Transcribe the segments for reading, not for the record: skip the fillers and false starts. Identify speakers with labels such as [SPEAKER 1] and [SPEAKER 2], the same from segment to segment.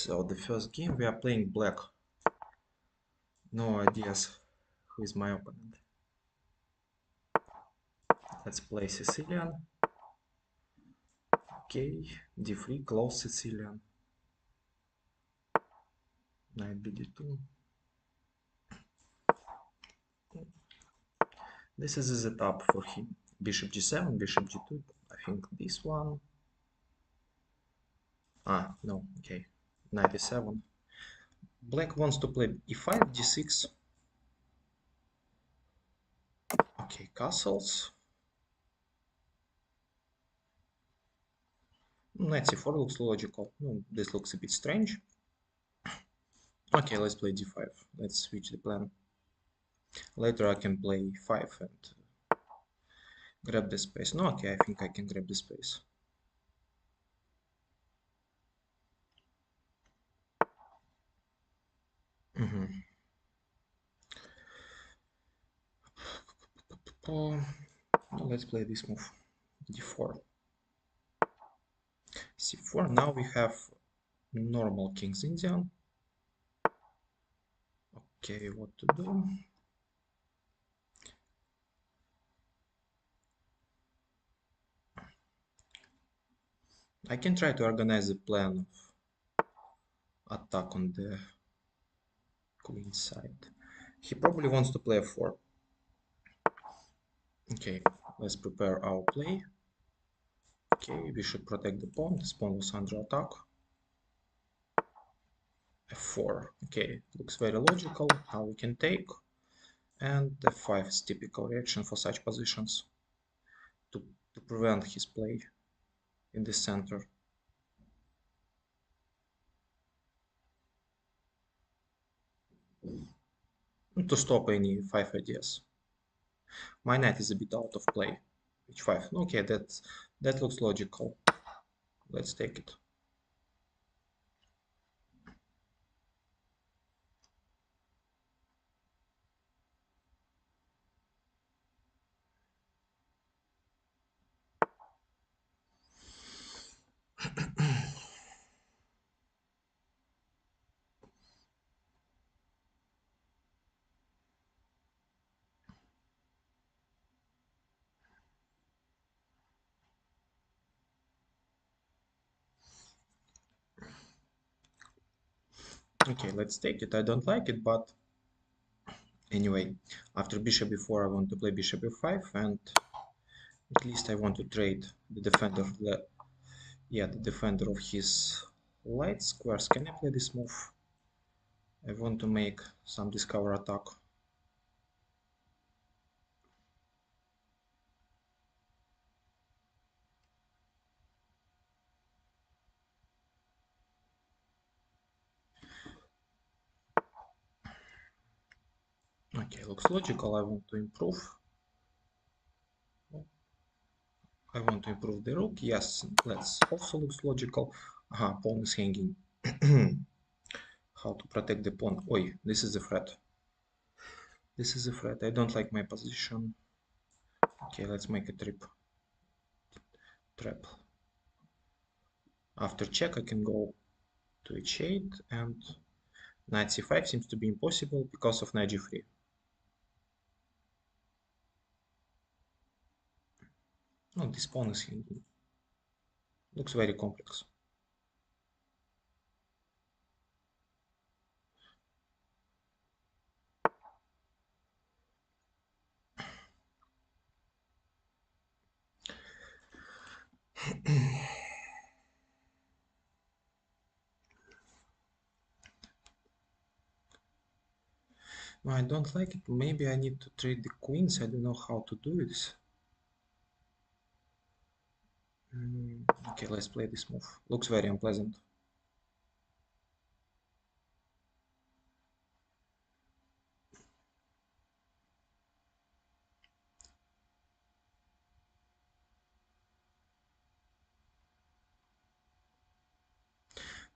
[SPEAKER 1] So the first game we are playing black. No ideas who is my opponent. Let's play Sicilian. Okay, d3, close Sicilian. Knight bd2. This is a setup for him. Bishop g7, bishop g2. I think this one. Ah, no, okay. Knight e7. Black wants to play e5, d6. Okay, castles. Knight c4 looks logical. No, this looks a bit strange. Okay, let's play d5. Let's switch the plan. Later I can play 5 and grab the space. No, okay, I think I can grab the space. Let's play this move. d4. c4. Now we have normal King's Indian. Okay, what to do? I can try to organize a plan of attack on the queen side. He probably wants to play f4. Okay, let's prepare our play. Okay, we should protect the pawn. This pawn was under attack. f4. Okay, looks very logical. How we can take. And f5 is typical reaction for such positions to prevent his play in the center. To stop any 5 ideas. My knight is a bit out of play. h5. Okay, that looks logical. Let's take it. Okay, let's take it. I don't like it, but anyway, after bishop b4 I want to play bishop b5, and at least I want to trade the defender the defender of his light squares. Can I play this move? I want to make some discover attack. Okay, looks logical. I want to improve. I want to improve the rook. Yes, let's also looks logical. Aha, pawn is hanging. How to protect the pawn? Oi, this is a threat. This is a threat. I don't like my position. Okay, let's make a trap. After check, I can go to h8, and knight c5 seems to be impossible because of knight g3. Oh, this pawn is hanging. Looks very complex. No, I don't like it. Maybe I need to trade the queens. I don't know how to do this. Okay, let's play this move. Looks very unpleasant.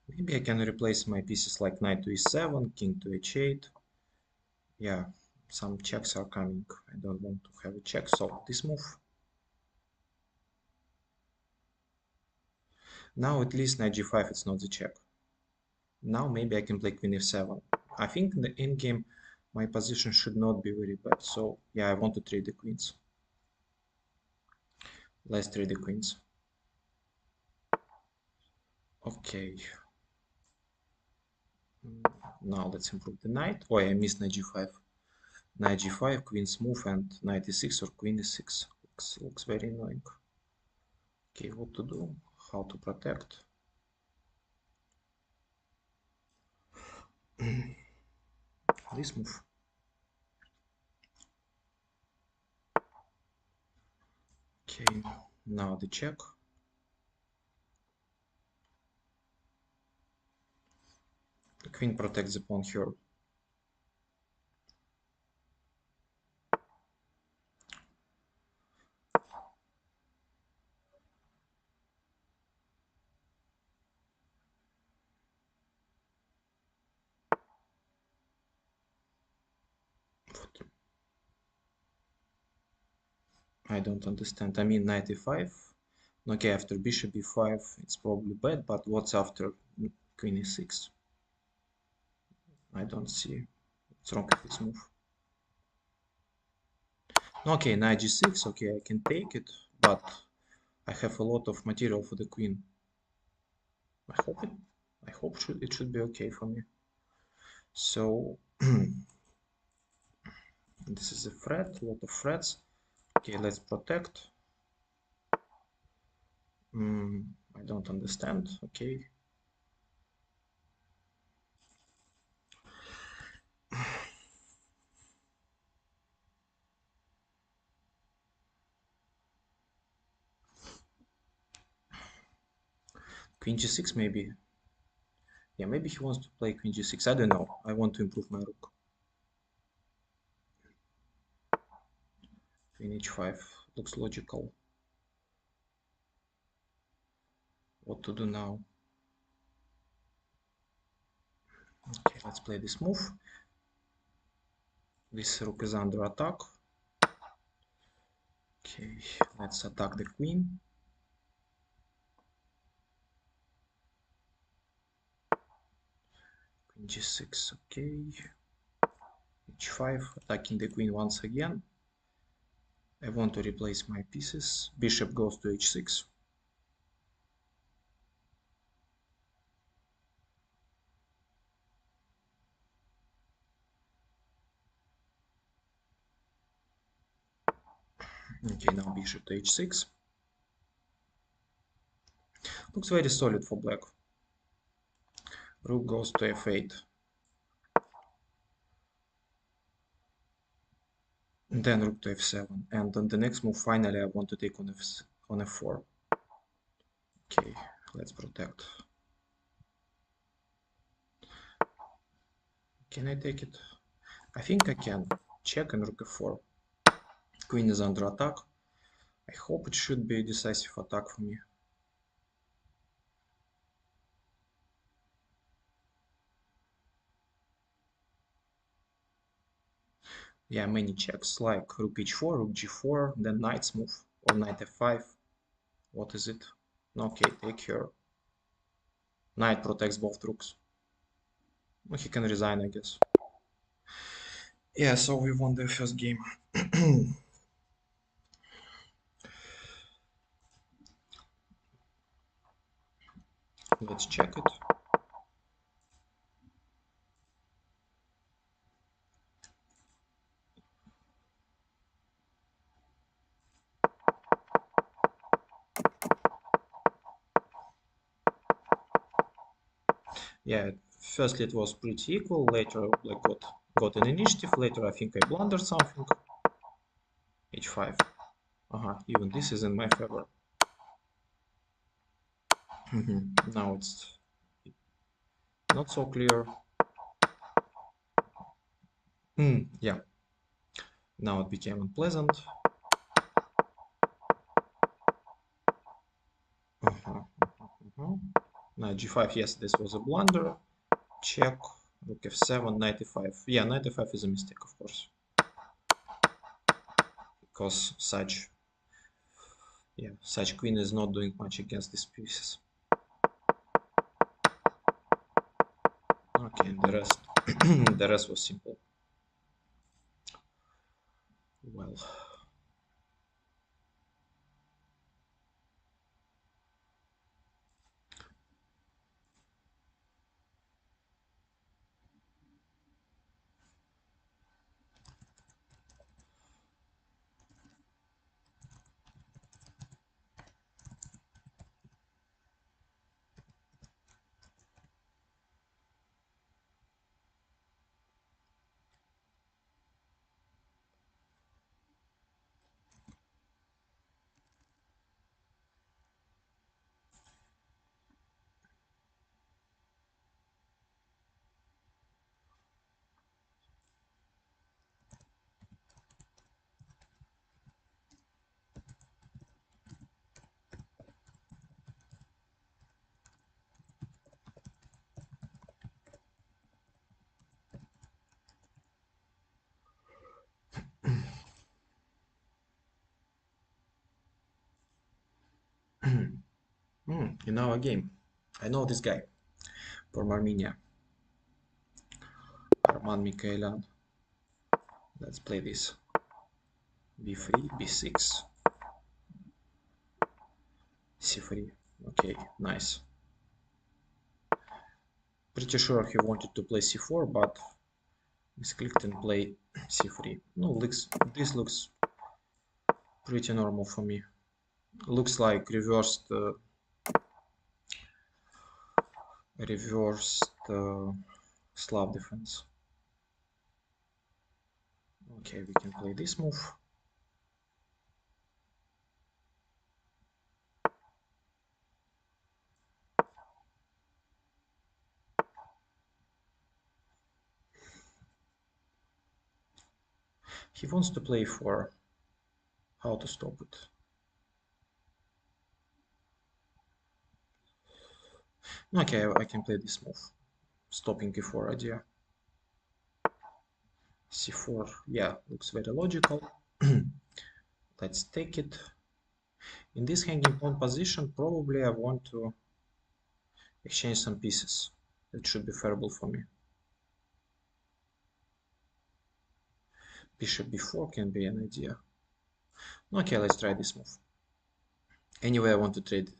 [SPEAKER 1] Maybe I can replace my pieces like knight to e7, king to h8. Yeah, some checks are coming. I don't want to have a check, so this move. Now at least knight g5, it's not the check. Now maybe I can play queen f7. I think in the endgame my position should not be very bad. So yeah, I want to trade the queens. Let's trade the queens. Okay. Now let's improve the knight. Oh, I missed knight g5. Knight g5, queen's move, and knight e6 or queen e6. Looks very annoying. Okay, what to do? How to protect? This move. Okay, now the check. The queen protects the pawn here. I don't understand. I mean, knight e5. Okay, after bishop e5, it's probably bad, but what's after queen e6? I don't see what's wrong with this move. Okay, knight g6. Okay, I can take it, but I have a lot of material for the queen. I hope it should be okay for me. So this is a threat, a lot of threats. Okay, let's protect. I don't understand. Okay. Queen g6 maybe. Yeah, maybe he wants to play queen g6. I don't know. I want to improve my rook. Queen h5 looks logical. What to do now? Okay, let's play this move. This rook is under attack. Okay, let's attack the queen. Queen g6, okay. h5, attacking the queen once again. I want to replace my pieces. Bishop goes to h6. Okay, now bishop to h6. Looks very solid for black. Rook goes to f8. And then rook to f7. And on the next move, finally, I want to take on f4. Okay, let's protect. Can I take it? I think I can. Check and rook f4. Queen is under attack. I hope it should be a decisive attack for me. Yeah, many checks like rook h4, rook g4, then knight's move, or knight f5. What is it? Okay, take here. Knight protects both rooks. Well, he can resign, I guess. Yeah, so we won the first game. Let's check it. Yeah, firstly it was pretty equal, later like got an initiative, later I think I blundered something. h5. Even this is in my favor. Now it's not so clear. Yeah, now it became unpleasant. Knight g5, yes, this was a blunder. Check, rook f7, knight e5. Yeah, knight e5 is a mistake, of course. Because such queen is not doing much against these pieces. Okay, the rest the rest was simple. Well, in our game, I know this guy from Armenia, Arman Mikhailan. Let's play this. B3, B6, C3. Okay, nice. Pretty sure he wanted to play C4, but misclicked and play C3. No, this looks pretty normal for me. Looks like reversed Slav defense. Okay, we can play this move. He wants to play for how to stop it. Okay, I can play this move. Stopping E4 idea. C4, yeah, looks very logical. Let's take it. In this hanging pawn position, probably I want to exchange some pieces. That should be favorable for me. Bishop b4 can be an idea. Okay, let's try this move. Anyway, I want to trade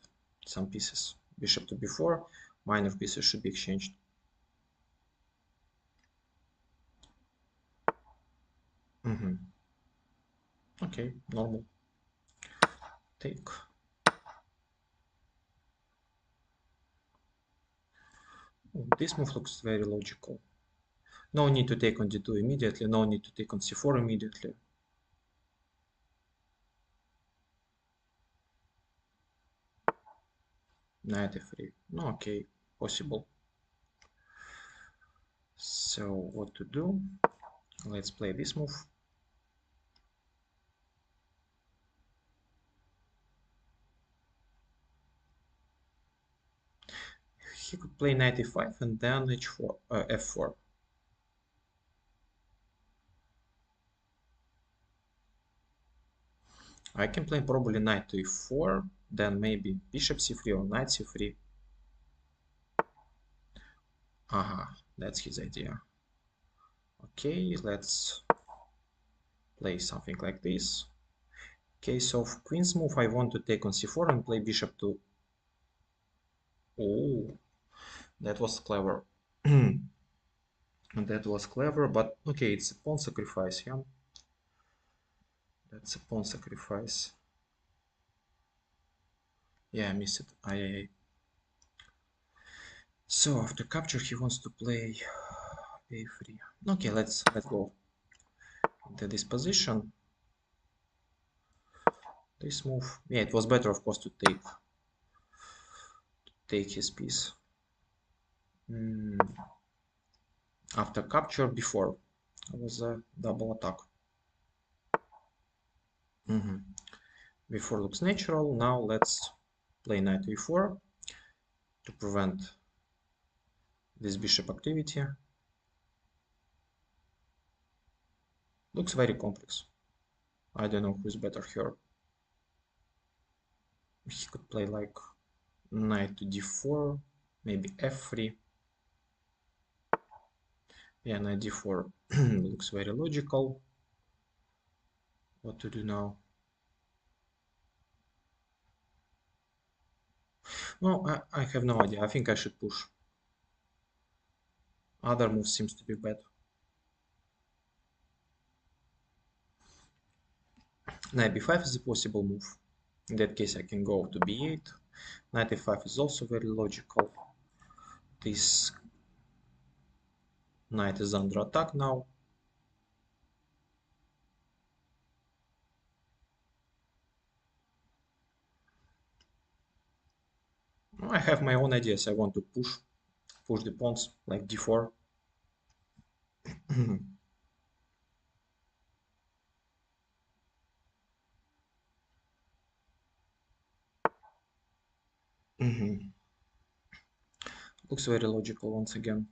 [SPEAKER 1] some pieces. Bishop to b4, minor pieces should be exchanged. Okay, normal. Take. This move looks very logical. No need to take on d2 immediately, no need to take on c4 immediately. Knight f3. No, okay, possible. So what to do? Let's play this move. He could play knight e5 and then h4, f4. I can play probably knight to e4, then maybe bishop c3 or knight c3. Aha, that's his idea. Okay, let's play something like this. Case of queen's move, I want to take on c4 and play bishop to... Oh, that was clever. That was clever, but okay, it's a pawn sacrifice, yeah? That's a pawn sacrifice. Yeah, I missed it. I. So after capture, he wants to play a3. Okay, let's go into this position. This move. Yeah, it was better, of course, to take his piece. After capture, before it was a double attack. Before looks natural. Now let's play knight to e4 to prevent this bishop activity. Looks very complex. I don't know who's better here. He could play like knight to d4, maybe f3. Yeah, knight d4 looks very logical. What to do now? No, I have no idea. I think I should push. Other move seems to be bad. Knight b5 is a possible move. In that case, I can go to b8. Knight a5 is also very logical. This knight is under attack now. I have my own ideas. I want to push the pawns like d4. Looks very logical once again.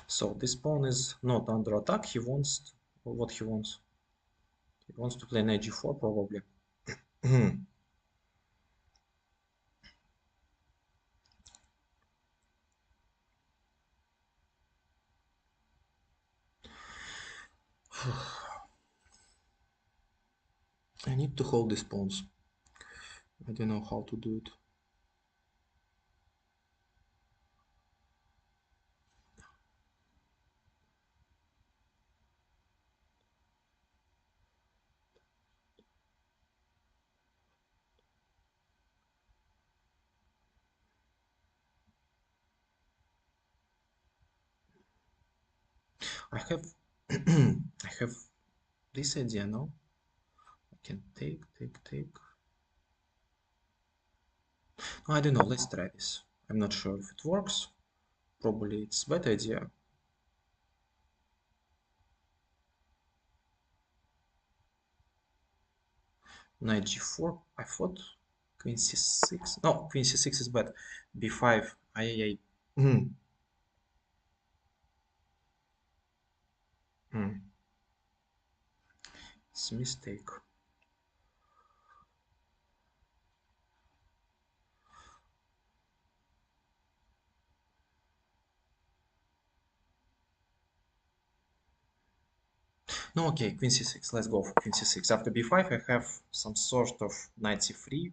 [SPEAKER 1] So this pawn is not under attack. He wants what he wants. He wants to play knight g4 probably. I need to hold these pawns. I don't know how to do it. I have I have this idea now. I can take. I don't know, let's try this. I'm not sure if it works. Probably it's a bad idea. Knight g4, I thought queen c6. No, queen c6 is bad. b5. Ay. It's a mistake. No, okay, queen c6. Let's go for queen c6. After b5, I have some sort of knight c3,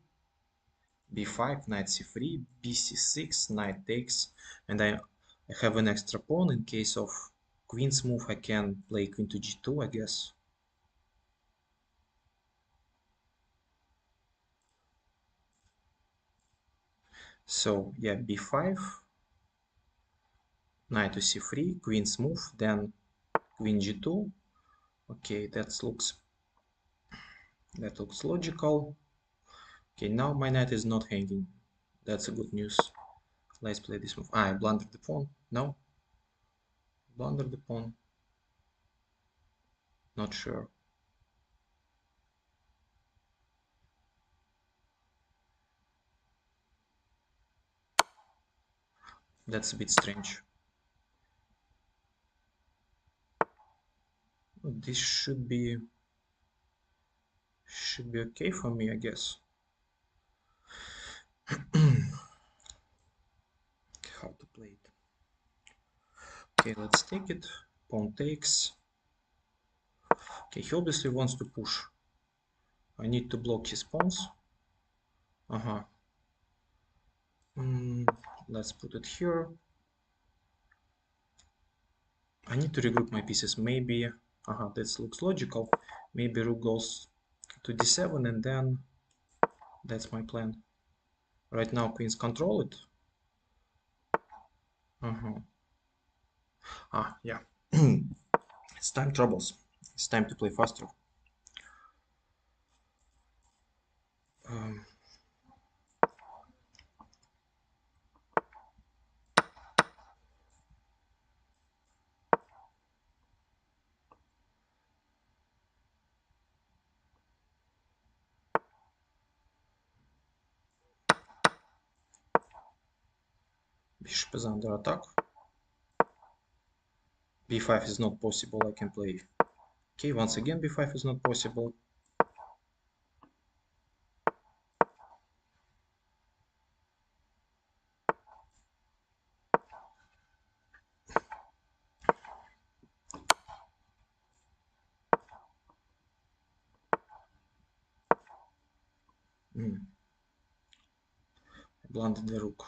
[SPEAKER 1] b5, knight c3, bc6, knight takes, and I have an extra pawn. In case of queen's move, I can play queen to g2, I guess. So yeah, b5, knight to c3, queen's move, then queen g2. Okay, that looks logical. Okay, now my knight is not hanging. That's a good news. Let's play this move. I blundered the pawn. No, blundered the pawn. Not sure. That's a bit strange. This should be okay for me, I guess. How to play it? Okay, let's take it. Pawn takes. Okay, he obviously wants to push. I need to block his pawns. Let's put it here. I need to regroup my pieces. Maybe, this looks logical. Maybe rook goes to d7 and then that's my plan. Right now queens control it. Yeah. It's time troubles. It's time to play faster. Bishop is under attack. b5 is not possible. I can play. Okay, once again b5 is not possible. I blundered the rook.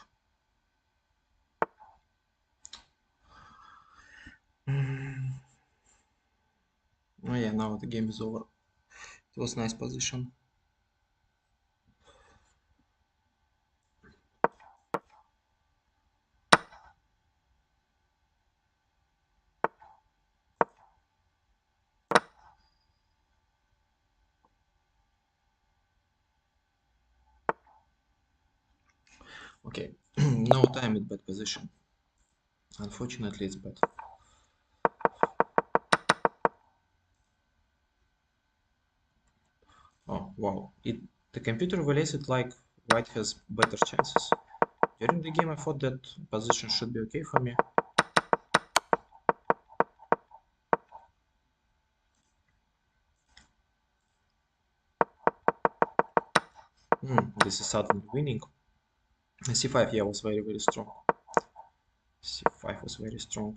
[SPEAKER 1] Oh yeah, now the game is over. It was nice position. Okay, no time at bad position. Unfortunately, it's bad. Oh wow! The computer evaluates it like white has better chances. During the game, I thought that position should be okay for me. This is suddenly winning. C5, yeah, was very strong. C5 was very strong.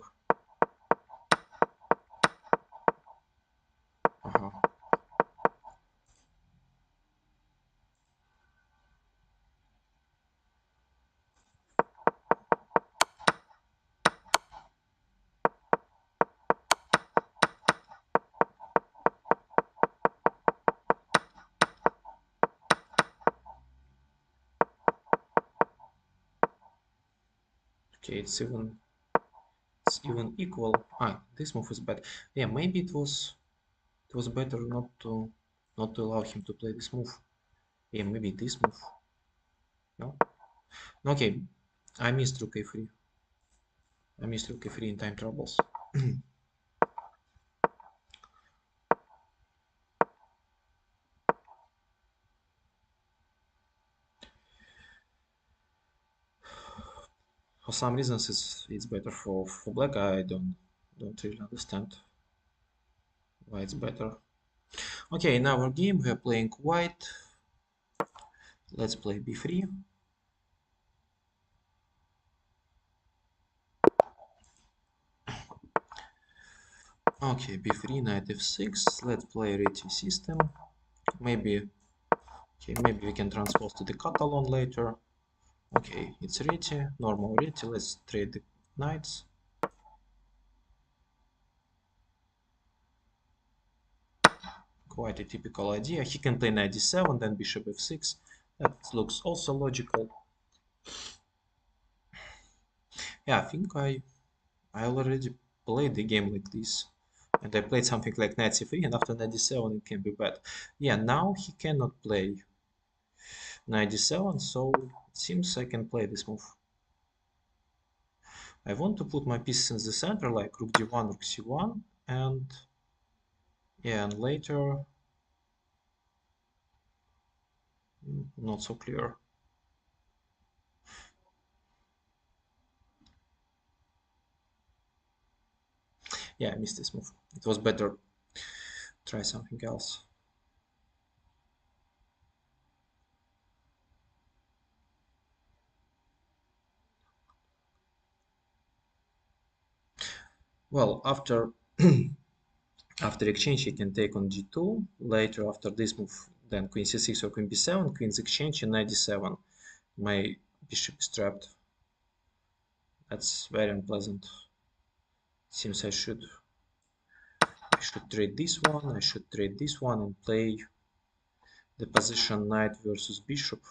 [SPEAKER 1] Okay, it's even equal. This move is bad. Yeah, maybe it was better not to allow him to play this move. Yeah, maybe this move. No. Okay, I missed rook a3. I missed rook a3 in time troubles. For some reasons, it's better for black. I don't really understand why it's better. Okay, in our game we are playing white. Let's play b3. Okay, b3, knight f6. Let's play reti system. Maybe we can transpose to the Catalan later. Okay, it's reti, normal reti. Let's trade the knights. Quite a typical idea. He can play knight d7, then bishop f6. That looks also logical. Yeah, I think I already played the game like this. And I played something like knight c3, and after knight d7 it can be bad. Yeah, now he cannot play knight d7, so it seems I can play this move. I want to put my pieces in the center, like rook d1, rook c1, and yeah, and later not so clear. Yeah, I missed this move. It was better try something else. Well, after after exchange, he can take on g2. Later, after this move, then queen c6 or queen b7, queen's exchange, and knight d7. My bishop is trapped. That's very unpleasant. Seems I should trade this one. I should trade this one and play the position knight versus bishop.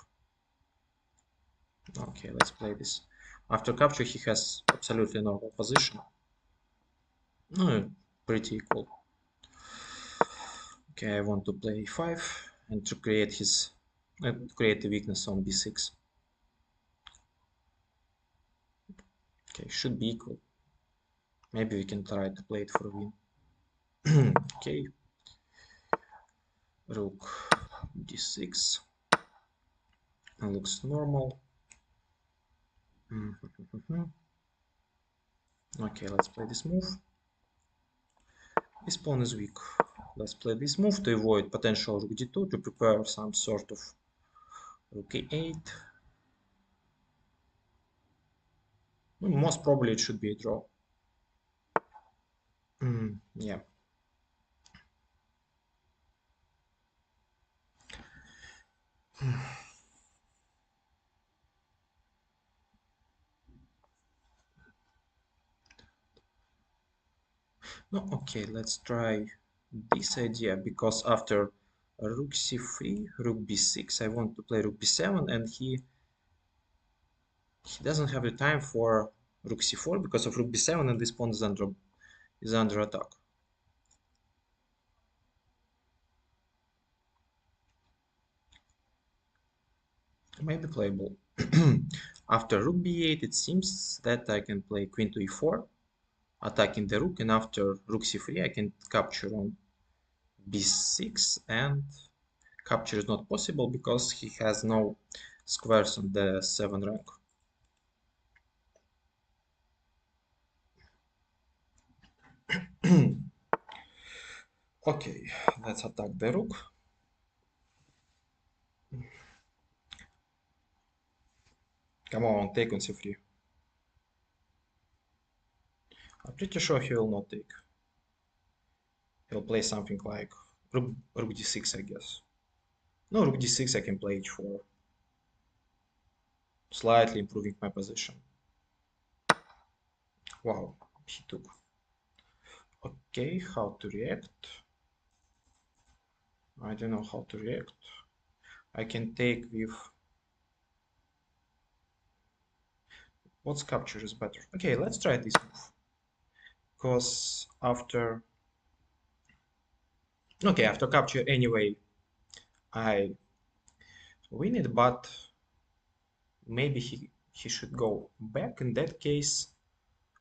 [SPEAKER 1] Okay, let's play this. After capture, he has absolutely normal position. No, pretty equal. Okay, I want to play e5 and to create his create the weakness on b6. Okay, should be equal. Maybe we can try to play it for a win. Okay, rook d6 looks normal. Okay, let's play this move. This pawn is weak. Let's play this move to avoid potential rook d2 to prepare some sort of rook a8. Most probably it should be a draw. Yeah. No, okay, let's try this idea because after rook c3, rook b6, I want to play rook b7, and he doesn't have the time for rook c4 because of rook b7, and this pawn is under attack. Maybe playable. After rook b8, it seems that I can play queen to e4, attacking the rook, and after rook c3, I can capture on b6, and capture is not possible because he has no squares on the 7 rank. Okay, let's attack the rook. Come on, take on c3. I'm pretty sure he will not take. He'll play something like rook d6, I guess. No, rook d6, I can play h4. Slightly improving my position. Wow, he took. Okay, how to react? I don't know how to react. I can take with... What's capture is better? Okay, let's try this move. Because after... Okay, after capture anyway, I win it, but maybe he should go back. In that case,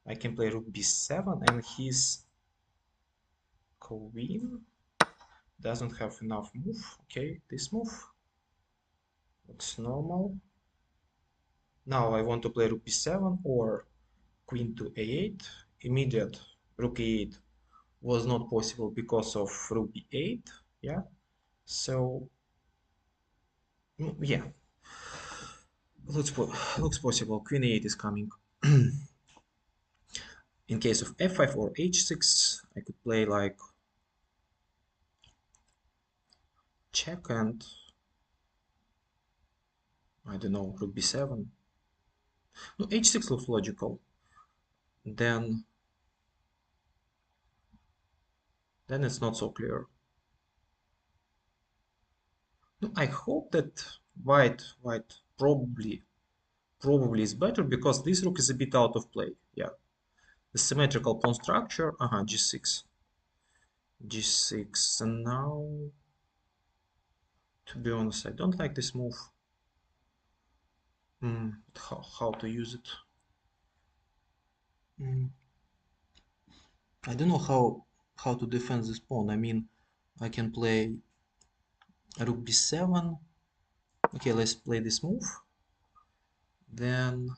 [SPEAKER 1] I can play rook b7, and his queen doesn't have enough move. Okay, this move looks normal. Now I want to play rook b7 or queen to a8. Immediate rook a8 was not possible because of rook b8. Yeah, so yeah, looks possible. Queen a8 is coming. In case of f5 or h6, I could play like check and I don't know, rook b7. No, h6 looks logical. Then it's not so clear. No, I hope that white probably is better because this rook is a bit out of play. Yeah, the symmetrical pawn structure. G6, g6, and now, to be honest, I don't like this move. How to use it? I don't know how to defend this pawn. I mean, I can play rook b7. Okay, let's play this move. Then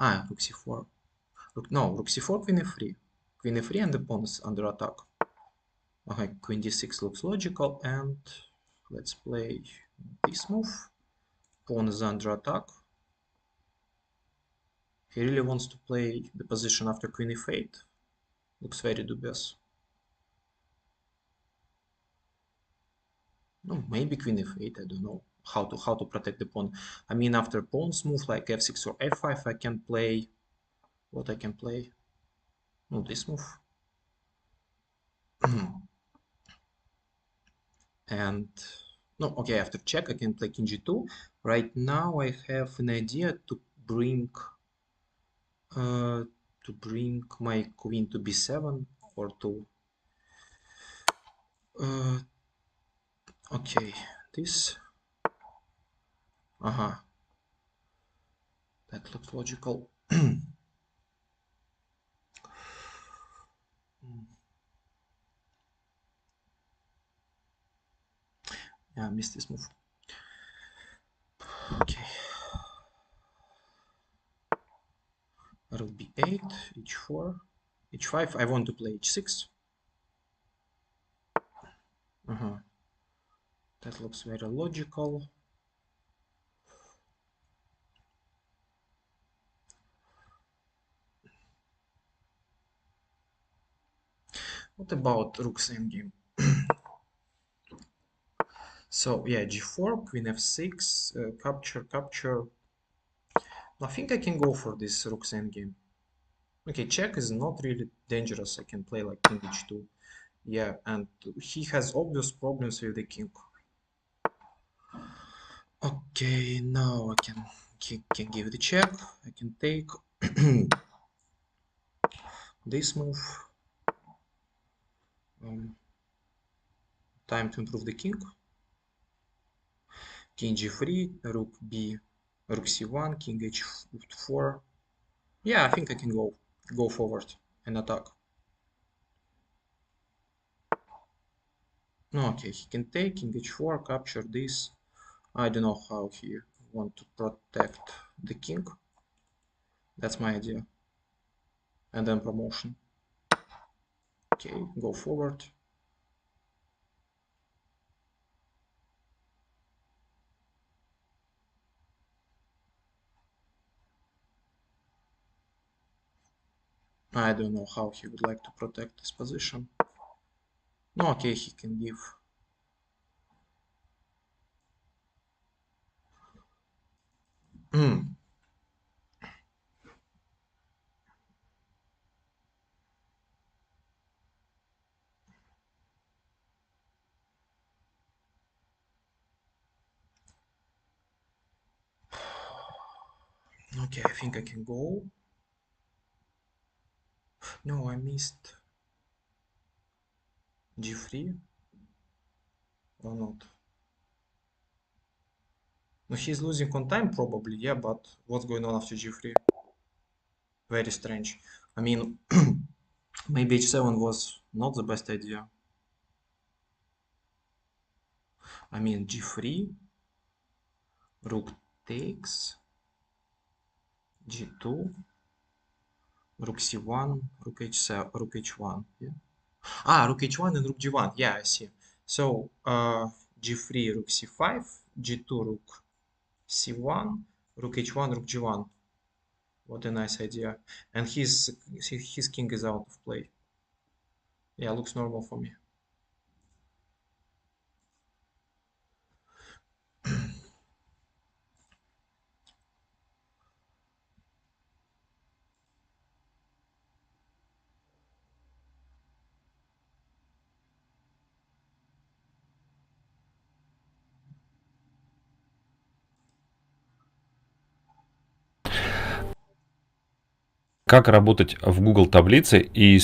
[SPEAKER 1] rook c4. Rook c4, queen e3. Queen e3 and the pawn is under attack. Okay, queen d6 looks logical, and let's play this move. Pawn is under attack. He really wants to play the position after queen e8. Looks very dubious. No, maybe queen f8, I don't know how to protect the pawn. I mean, after pawns move like f6 or f5, I can play what I can play. No, this move. And no, okay, after check, I can play king g2. Right now, I have an idea to bring my queen to b7 or to okay, this. That looks logical. Yeah, I missed this move. Okay. Rook b8, h4, h5. I want to play h6. That looks very logical. What about rook's endgame? So yeah, g4, queen f6, capture, capture. I think I can go for this rook's endgame. Okay, check is not really dangerous. I can play like king h2. Yeah, and he has obvious problems with the king. Okay, now he can give the check. I can take this move. Time to improve the king. King g3, rook b, rook c1, king h4. Yeah, I think I can go forward and attack. No, okay, he can take king h4, capture this. I don't know how he want to protect the king. That's my idea. And then promotion. Okay, go forward. I don't know how he would like to protect this position. No, okay, he can give. Okay, I think I can go. No, I missed g3 or not. No, he's losing on time probably, yeah, but what's going on after g3? Very strange. I mean, maybe h7 was not the best idea. I mean, g3, rook takes, g2, rook c1, rook h7, rook h1. Yeah. Ah, rook h1 and rook g1. Yeah, I see. So, g3, rook c5, g2, rook c1, rook h1, rook g1. What a nice idea. And his king is out of play. Yeah, looks normal for me.
[SPEAKER 2] Как работать в Google таблице и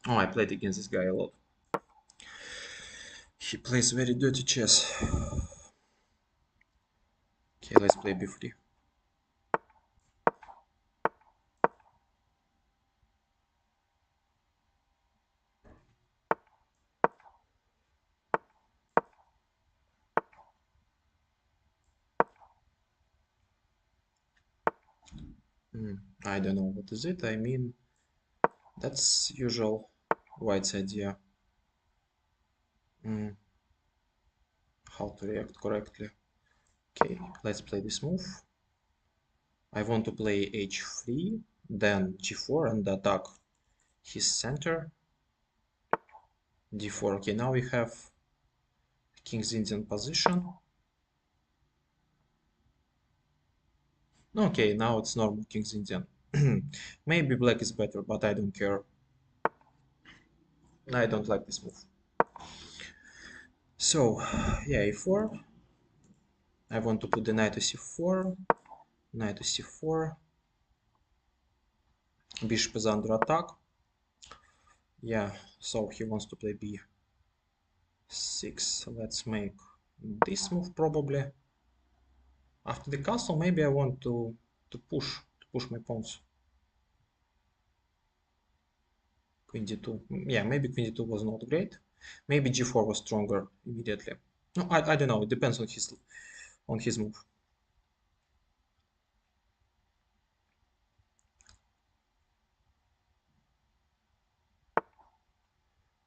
[SPEAKER 1] Oh, I played against this guy a lot. He plays very dirty chess. Okay, let's play b3. I don't know what is it. I mean, that's usual white's idea. How to react correctly. Okay, let's play this move. I want to play h3, then g4 and attack his center. d4. Okay, now we have king's Indian position. Okay, now it's normal king's Indian. Maybe black is better, but I don't care. I don't like this move. So, yeah, a4. I want to put the knight to c4. Knight to c4. Bishop is under attack. Yeah, so he wants to play b6. Let's make this move probably. After the castle, maybe I want to push my pawns. Queen d2. Yeah, maybe queen d2 was not great. Maybe g4 was stronger immediately. No, I don't know. It depends on his move.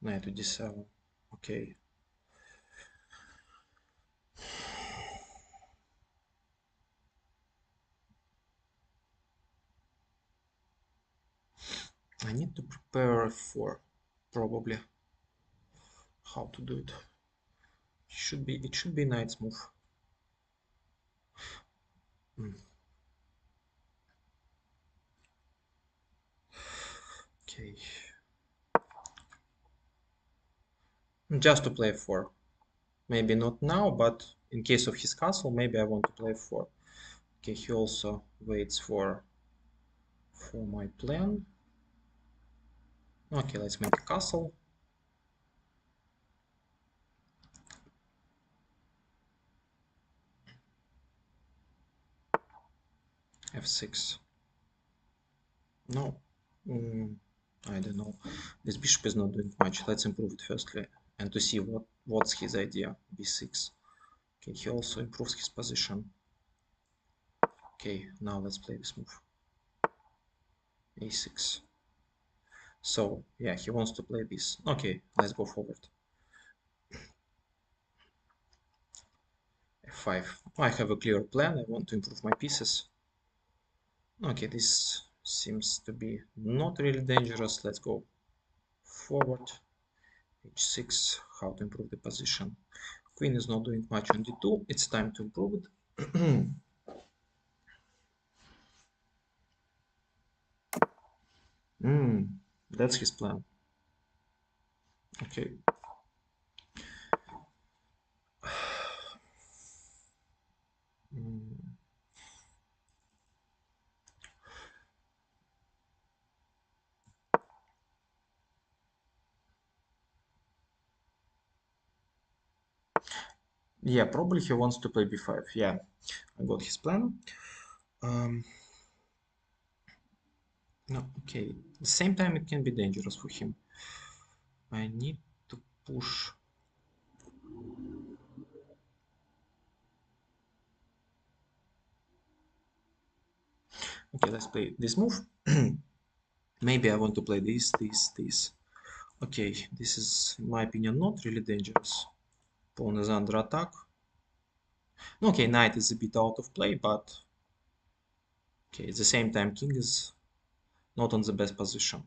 [SPEAKER 1] Knight to d7. Okay. I need to prepare for probably how to do it. It should be knight's move. Okay. Just to play 4. Maybe not now, but in case of his castle, maybe I want to play 4. Okay, he also waits for my plan. Okay, let's make a castle. f6. No, I don't know. This bishop is not doing much. Let's improve it firstly, and to see what's his idea. b6. Okay, he also improves his position. Okay, now let's play this move. a6. So yeah, he wants to play this. Okay, let's go forward. f5. I have a clear plan. I want to improve my pieces. Okay, this seems to be not really dangerous. Let's go forward. h6. How to improve the position. Queen is not doing much on d2. It's time to improve it. That's his plan. Okay. Yeah, probably he wants to play b5. Yeah, I got his plan. No, okay. At the same time, it can be dangerous for him. I need to push. Okay, let's play this move. Maybe I want to play this. Okay, this is, in my opinion, not really dangerous. Pawn is under attack. Okay, knight is a bit out of play, but okay, at the same time, king is not on the best position.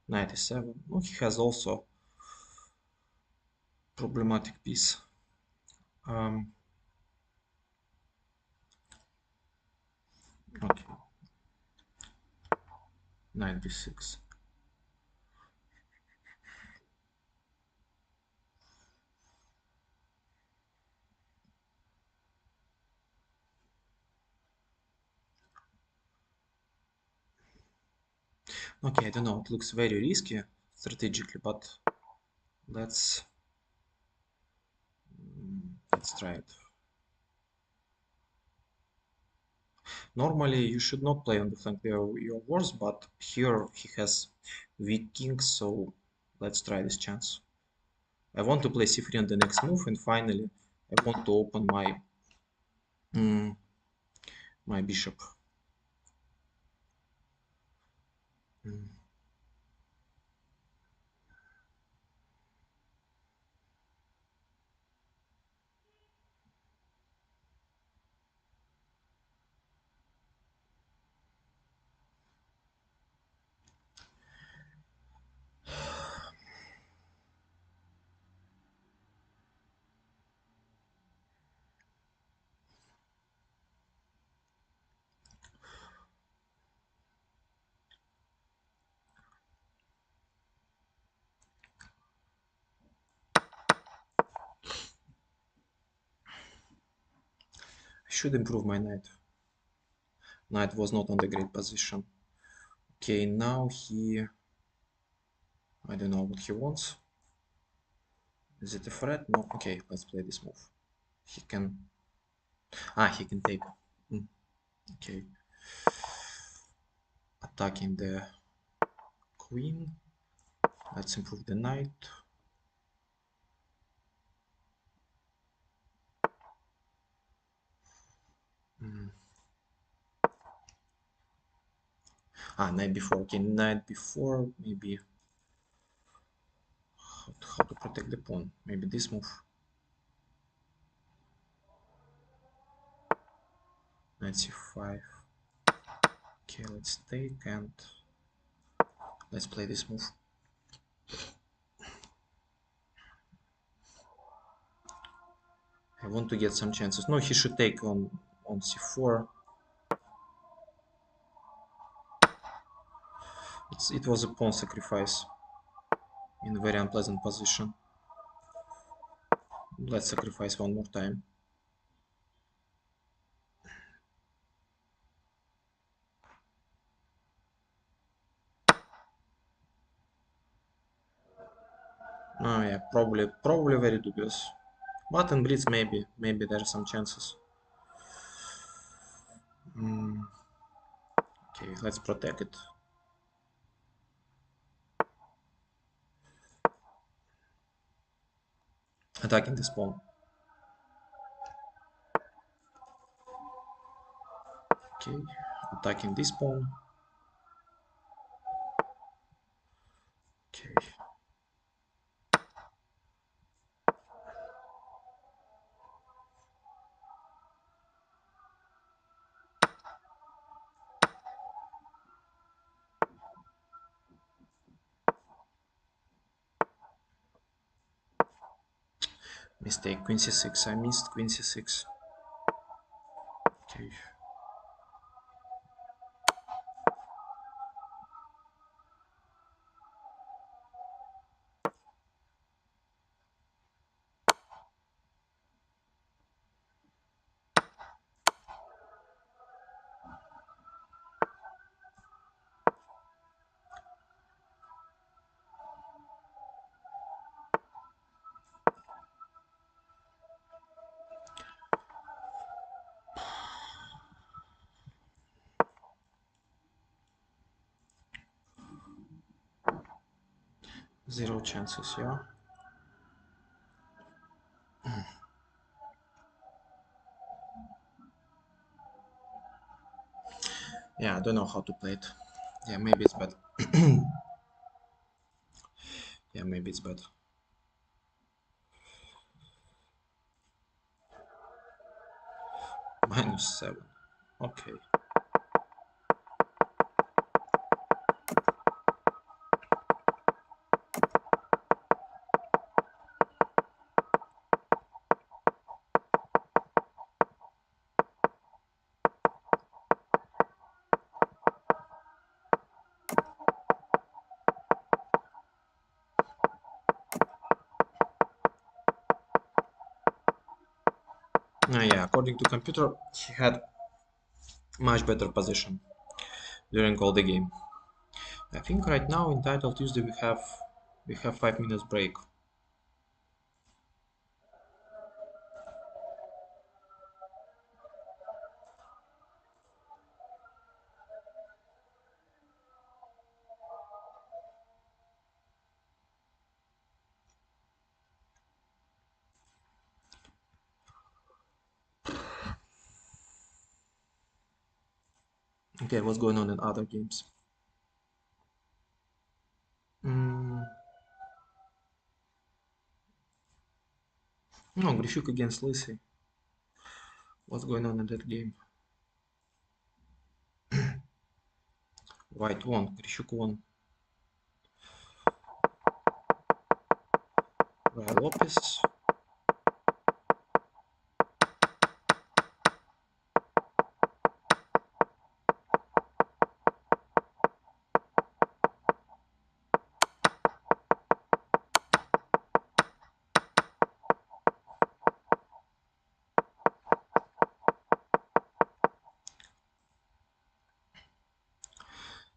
[SPEAKER 1] Knight e7. Oh, he has also problematic piece. Okay, knight b6. Okay, I don't know. It looks very risky strategically, but let's try it. Normally, you should not play on the flank where you're worse, but here he has weak king, so let's try this chance. I want to play c3 on the next move, and finally, I want to open my bishop. I should improve my knight. Knight was not on the great position. Okay, now I don't know what he wants. Is it a threat? No. Okay, let's play this move. He can take. Okay. Attacking the queen. Let's improve the knight. Knight before. Okay, knight before. Maybe how to protect the pawn. Maybe this move. Knight c5. Okay, let's take and let's play this move. I want to get some chances. No, he should take on c4. It was a pawn sacrifice in a very unpleasant position. Let's sacrifice one more time. Oh yeah, probably very dubious. But in Blitz maybe there are some chances. Okay, let's protect it. Attacking this pawn. Okay, attacking this pawn. Okay. Mistake, queen c6. I missed queen c6. Okay. Zero chances, yeah. Yeah, I don't know how to play it. Yeah, maybe it's better. Yeah, maybe it's better. -7. Okay. Yeah, according to computer, he had much better position during all the game. I think right now in Title Tuesday we have 5 minutes break. Okay, what's going on in other games? No, Grishuk against Lisi. What's going on in that game? White won, Grishuk won. Ryan Lopez.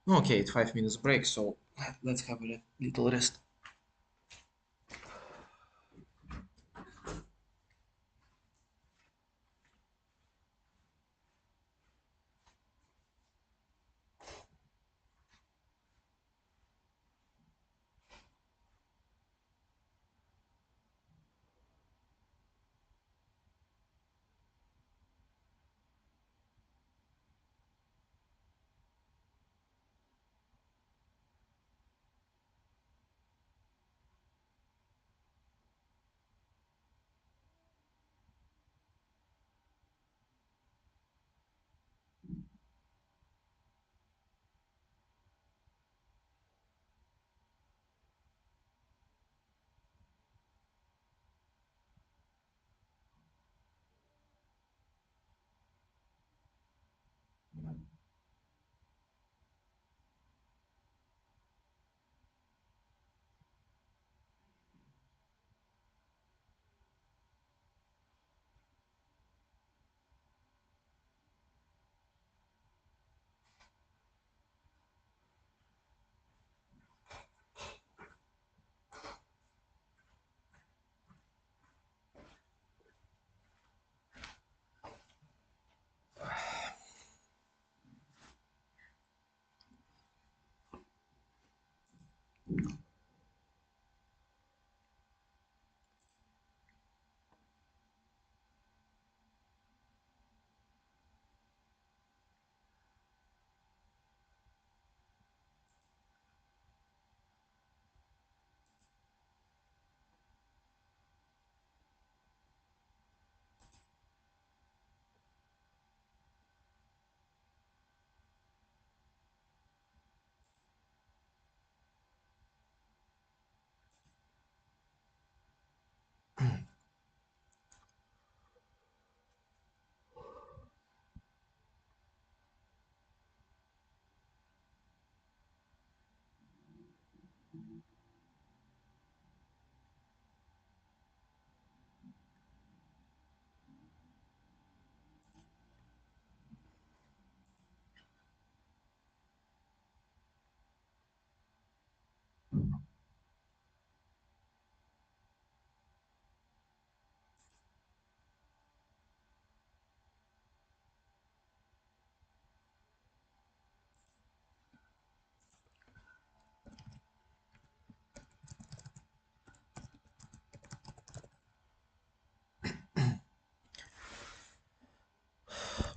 [SPEAKER 1] Okay, it's 5 minutes break, so let's have a little rest.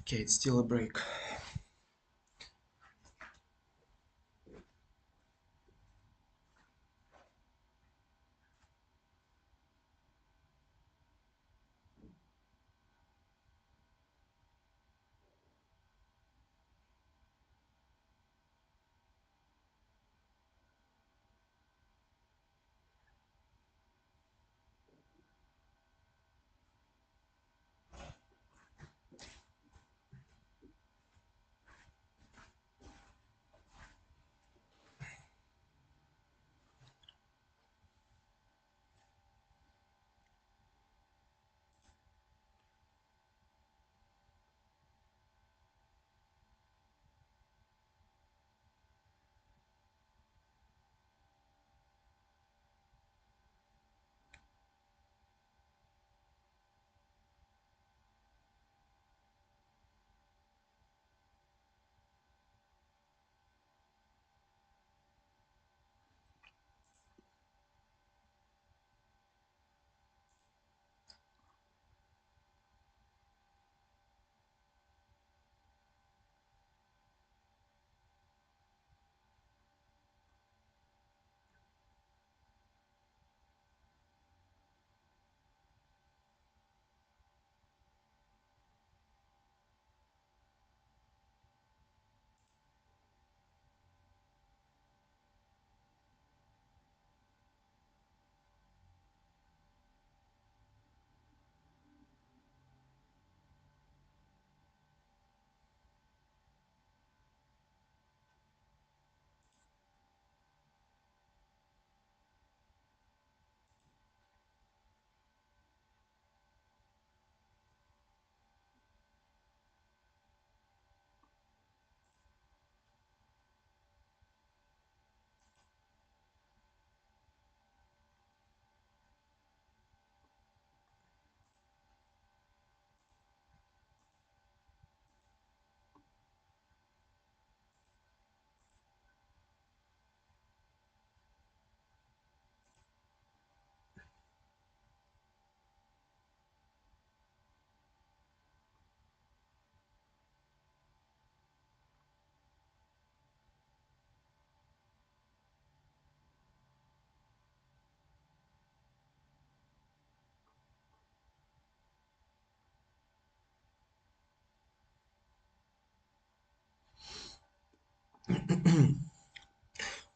[SPEAKER 1] Okay, it's still a break.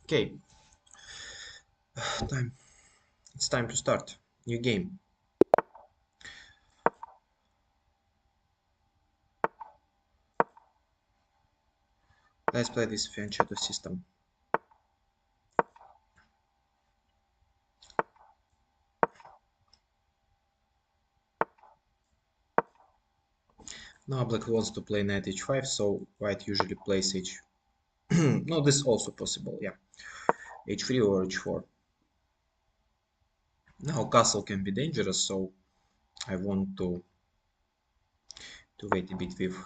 [SPEAKER 1] Okay, time. It's time to start. New game. Let's play this fianchetto system. Now black wants to play knight h5, so white usually plays h. No, this is also possible, yeah. h3 or h4. Now castle can be dangerous, so I want to wait a bit with...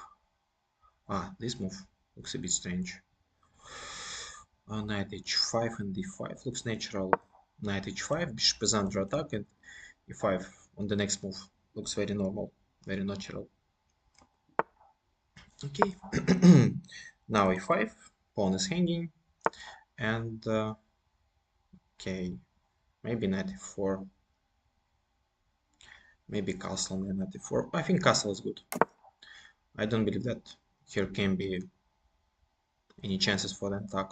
[SPEAKER 1] this move looks a bit strange. Knight h5 and d5 looks natural. Knight h5, bishop is under attack, and e5 on the next move looks very normal, very natural. Okay, now e5, pawn is hanging, and okay, maybe knight e4, maybe castle and knight e4. I think castle is good. I don't believe that here can be any chances for the attack.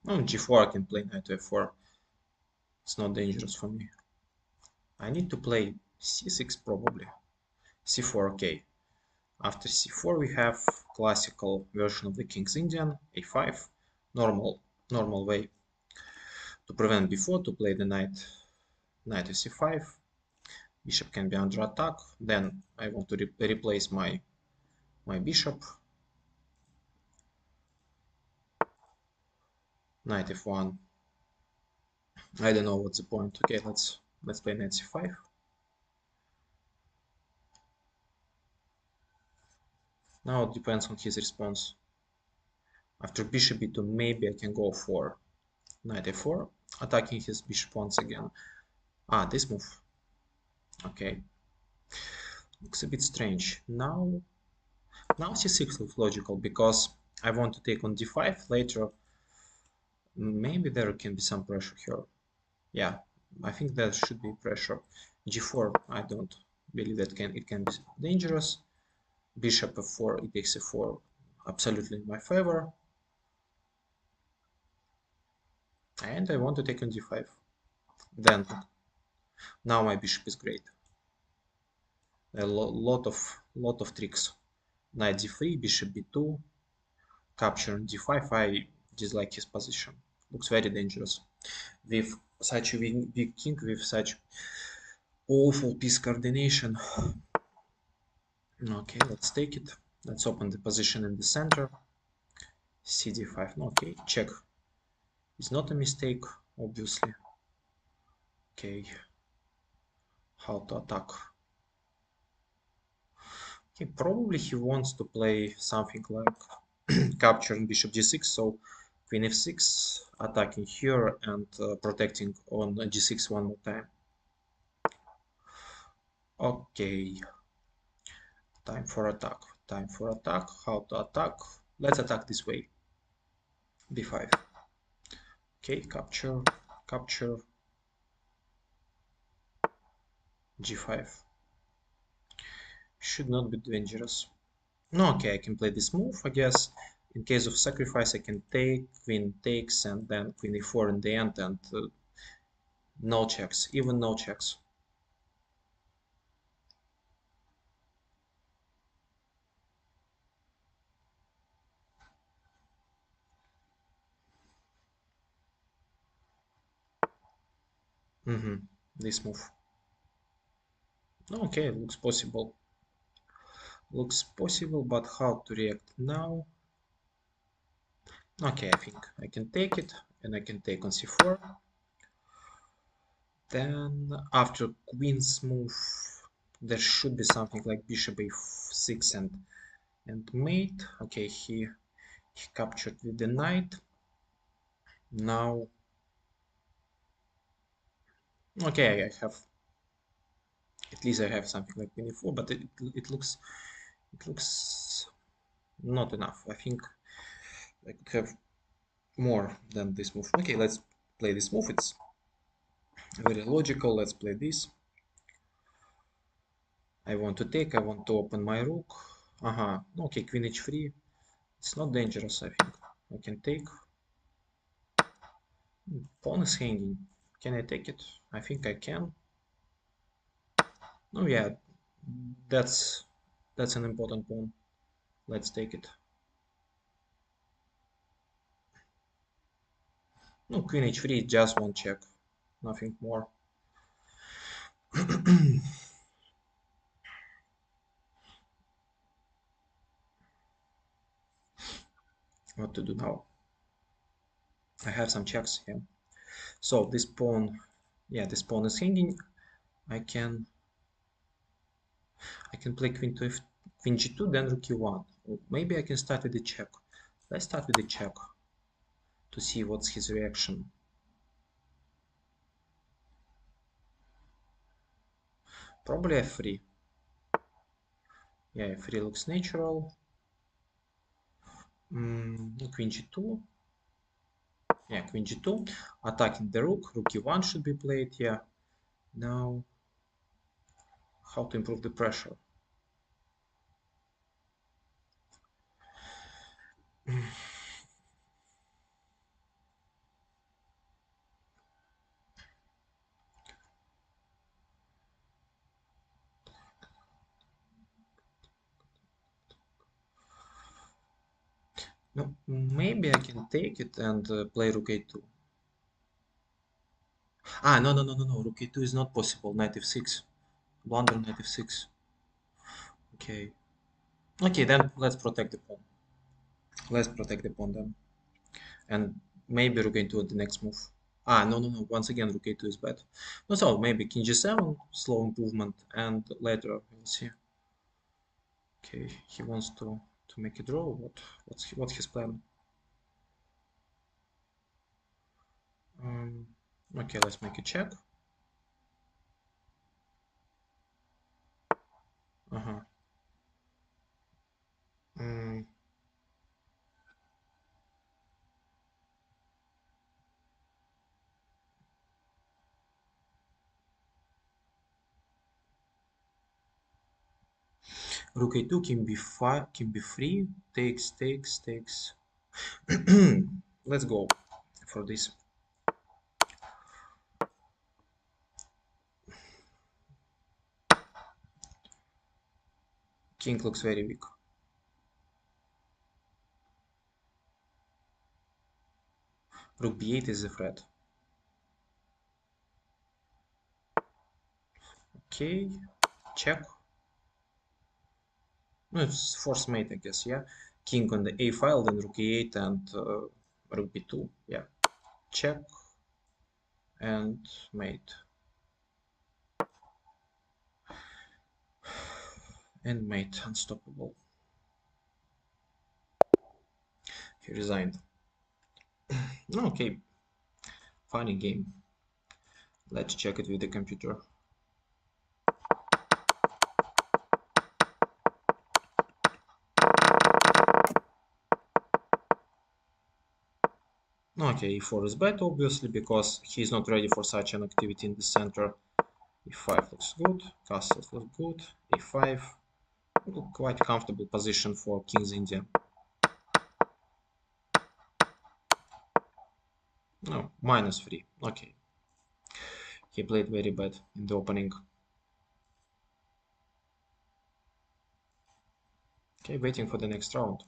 [SPEAKER 1] On g4 I can play knight to f4. It's not dangerous for me. I need to play c6 probably. c4, okay. After c4 we have classical version of the King's Indian, a5, normal way to prevent b4, to play the knight to c5. Bishop can be under attack. Then I want to replace my bishop. Knight f1. I don't know what's the point. Okay, let's play knight c5. Now it depends on his response. After bishop b2, maybe I can go for knight a4, attacking his bishop once again. This move. Okay. Looks a bit strange. Now c6 looks logical because I want to take on d5 later. Maybe there can be some pressure here. Yeah, I think there should be pressure. g4, I don't believe that it can be dangerous. Bishop f4, it takes f4, absolutely in my favor. And I want to take on d5. Then, now my bishop is great. A lot of tricks. Knight d3, bishop b2, capture on d5. I dislike his position. Looks very dangerous. With such a big king, with such awful piece coordination. Okay, let's take it. Let's open the position in the center. cd5. Okay, check. It's not a mistake, obviously. Okay, how to attack? Okay, probably he wants to play something like capturing bishop g6, so queen f6, attacking here and protecting on g6 one more time. Okay, time for attack. Time for attack. How to attack? Let's attack this way. b5. Okay, capture, capture, g5. Should not be dangerous. No, okay, I can play this move, I guess. In case of sacrifice, I can take, queen takes, and then queen e4 in the end, and no checks, even no checks. This move. Okay, looks possible. Looks possible, but how to react now? Okay, I think I can take it, and I can take on c4. Then after queen's move, there should be something like bishop a6 and mate. Okay, he captured with the knight. Now, okay, I have at least I have something like queen e4, but it looks not enough. I think I could have more than this move. Okay, let's play this move. It's very logical. Let's play this. I want to take. I want to open my rook. Okay, queen h3. It's not dangerous. I think I can take. Pawn is hanging. Can I take it? I think I can. Oh yeah, that's an important pawn. Let's take it. No, queen h3 just one check, nothing more. What to do now? I have some checks here. So this pawn, yeah, this pawn is hanging. I can play queen to queen g2, then rook e1. Or maybe I can start with the check. Let's start with the check to see what's his reaction. Probably f3. Yeah, f3 looks natural. Queen g2. Yeah, queen g2. Attacking the rook. Rook e1 should be played. Yeah. Now, how to improve the pressure? No, maybe I can take it and play rook a2. No. Rook a2 is not possible. Knight f6. Blunder knight f6. Okay. Okay, then let's protect the pawn. Let's protect the pawn then. And maybe rook a2 at the next move. No. Once again, rook a2 is bad. No, so maybe king g7, slow improvement, and later we'll see. Okay, he wants to make a draw. What's his plan? Okay, let's make a check. Rook a2, king b5, king b3, takes. Let's go for this. King looks very weak. Rook b8 is a threat. Okay, check. No, it's force mate, I guess, yeah. King on the a file, then rook e8 and rook b2, yeah. Check and mate. And mate, unstoppable. He resigned. Okay, funny game. Let's check it with the computer. Okay, e4 is bad, obviously, because he's not ready for such an activity in the center. e5 looks good, castles look good, e5. Quite comfortable position for King's India. No, -3. Okay. He played very bad in the opening. Okay, waiting for the next round.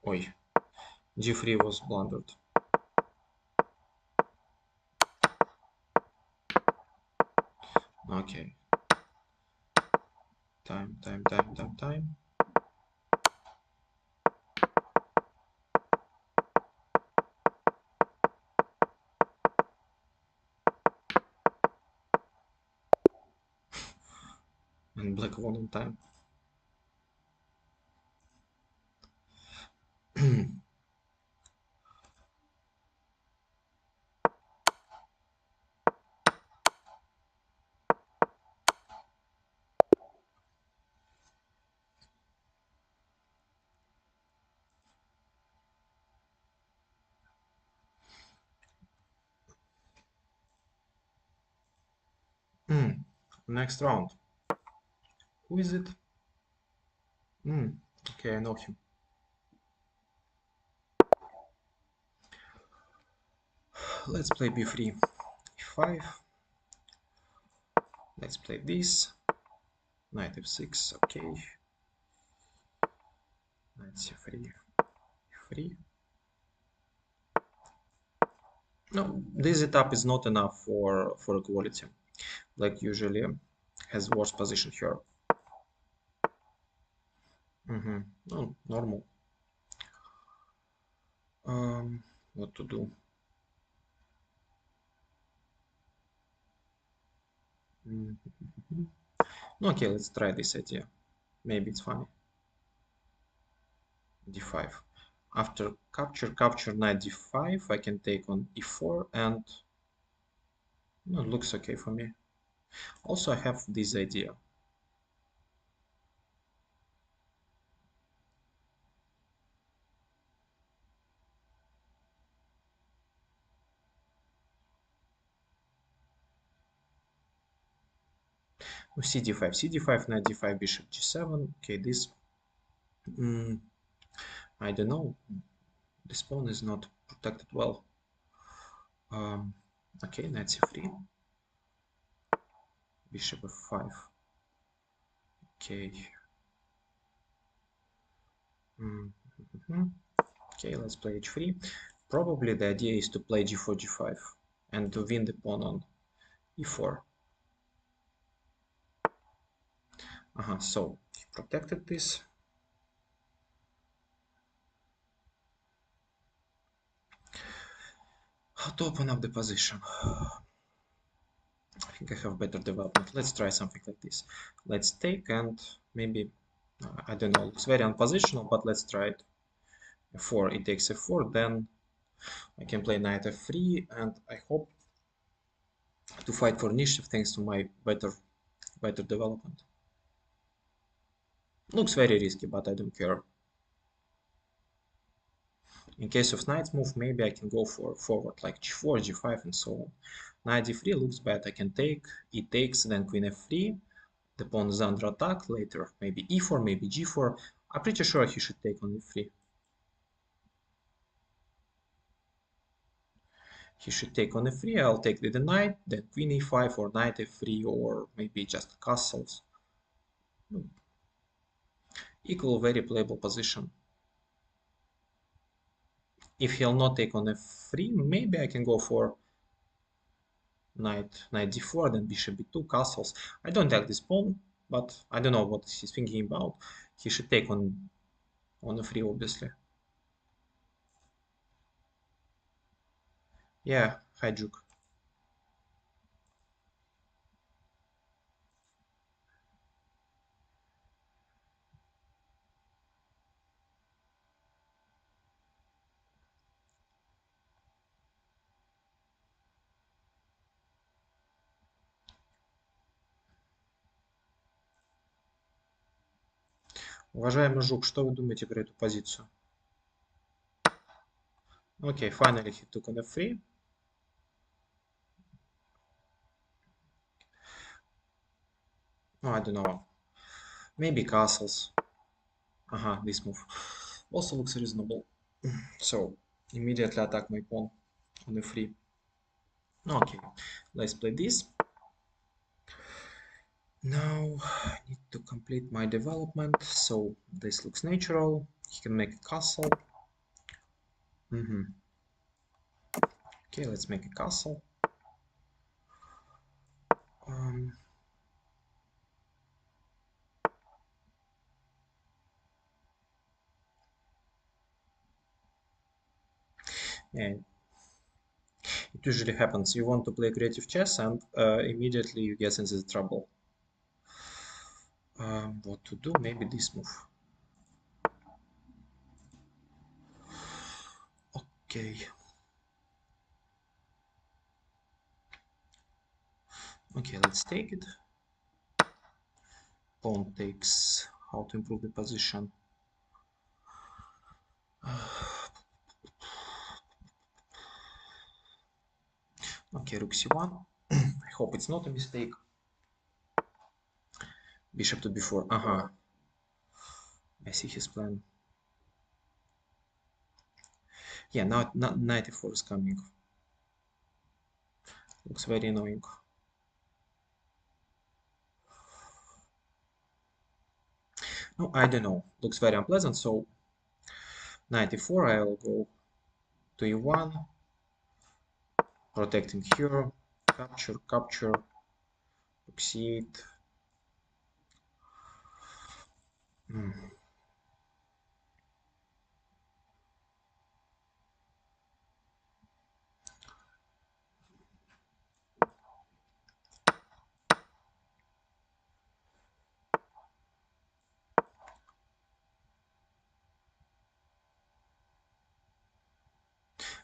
[SPEAKER 1] Oi, g3 was blundered. Okay. Time. And black won on time. Next round. Who is it? Okay, I know him. Let's play b3, e5. Let's play this. Knight f6, okay. Knight c3, e3. No, this setup is not enough for equality. Black usually has worse position here. No, normal. What to do? Okay, let's try this idea. Maybe it's funny. d5. After capture knight d5, I can take on e4 and no, it looks okay for me. Also, I have this idea. CD5, knight d5, bishop g7. Okay, this Mm, I don't know. This pawn is not protected well. Um, okay, knight c3, bishop f5. Okay. Okay, let's play h3. Probably the idea is to play g4, g5, and to win the pawn on e4. So he protected this. How to open up the position? I think I have better development. Let's try something like this. Let's take and maybe, I don't know, it's very unpositional, but let's try it. f4, it takes f4, then I can play knight f3, and I hope to fight for initiative thanks to my better development. Looks very risky, but I don't care. In case of knight's move, maybe I can go for forward like g4, g5, and so on. Knight d3 looks bad. I can take, e takes, then queen f3. The pawn is under attack later. Maybe e4, maybe g4. I'm pretty sure he should take on e3. He should take on f3. I'll take the knight, then queen e5 or knight f3 or maybe just castles. Equal, very playable position. If he'll not take on f3, maybe I can go for knight d4, then bishop b2, castles. I don't like this pawn, but I don't know what he's thinking about. He should take on f3, obviously. Yeah, high juke. Уважаемый жук, что вы думаете про эту позицию? Okay, finally he took on f3. No, I don't know. Maybe castles. This move also looks reasonable. So, immediately attack my pawn on f3. Okay, let's play this. Now I need to complete my development, so this looks natural. He can make a castle. Okay, let's make a castle. Yeah, it usually happens. You want to play creative chess and immediately you get into trouble. What to do? Maybe this move. Okay. Okay, let's take it. Pawn takes. How to improve the position? Okay, rook c1. I hope it's not a mistake. Bishop to b4. I see his plan. Yeah, now knight e4 is coming. Looks very annoying. No, I don't know. Looks very unpleasant. So knight e4, I'll go to e1, protecting here. Capture, capture. Rook c8.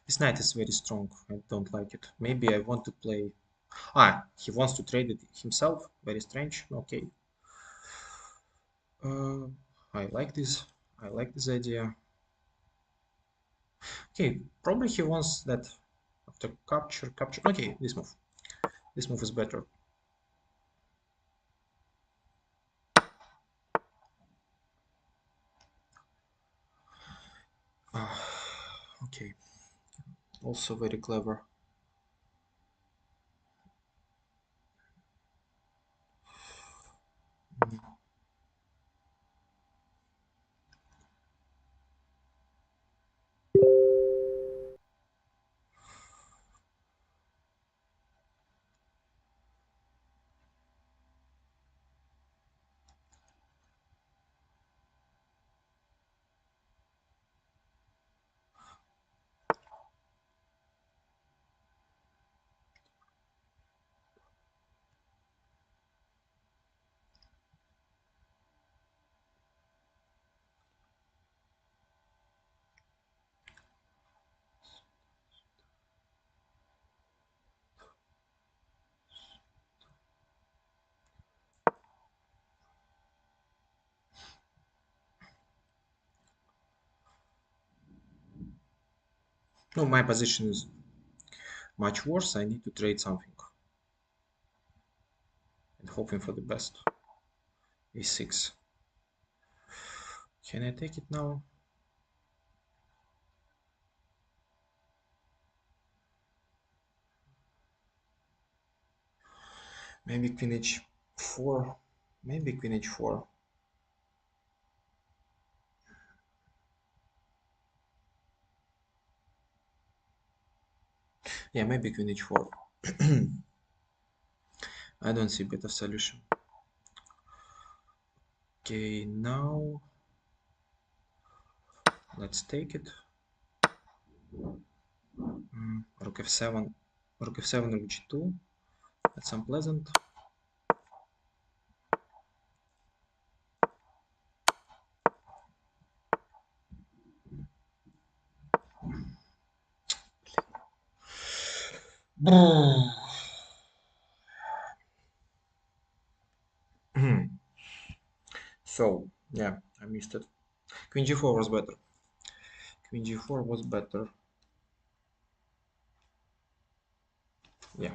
[SPEAKER 1] This knight is very strong. I don't like it. Maybe I want to play. He wants to trade it himself. Very strange. Okay. I like this. I like this idea. Okay, probably he wants that after capture, capture. Okay, this move. This move is better. Also very clever. No, my position is much worse. I need to trade something and hoping for the best. A6. Can I take it now? Maybe queen h4. Maybe queen h4. Yeah, maybe queen h4. I don't see better solution. Okay, now let's take it. Rook f7, rook f7, rook g2. That's unpleasant. So, yeah, I missed it. Queen g4 was better. Queen g4 was better. Yeah,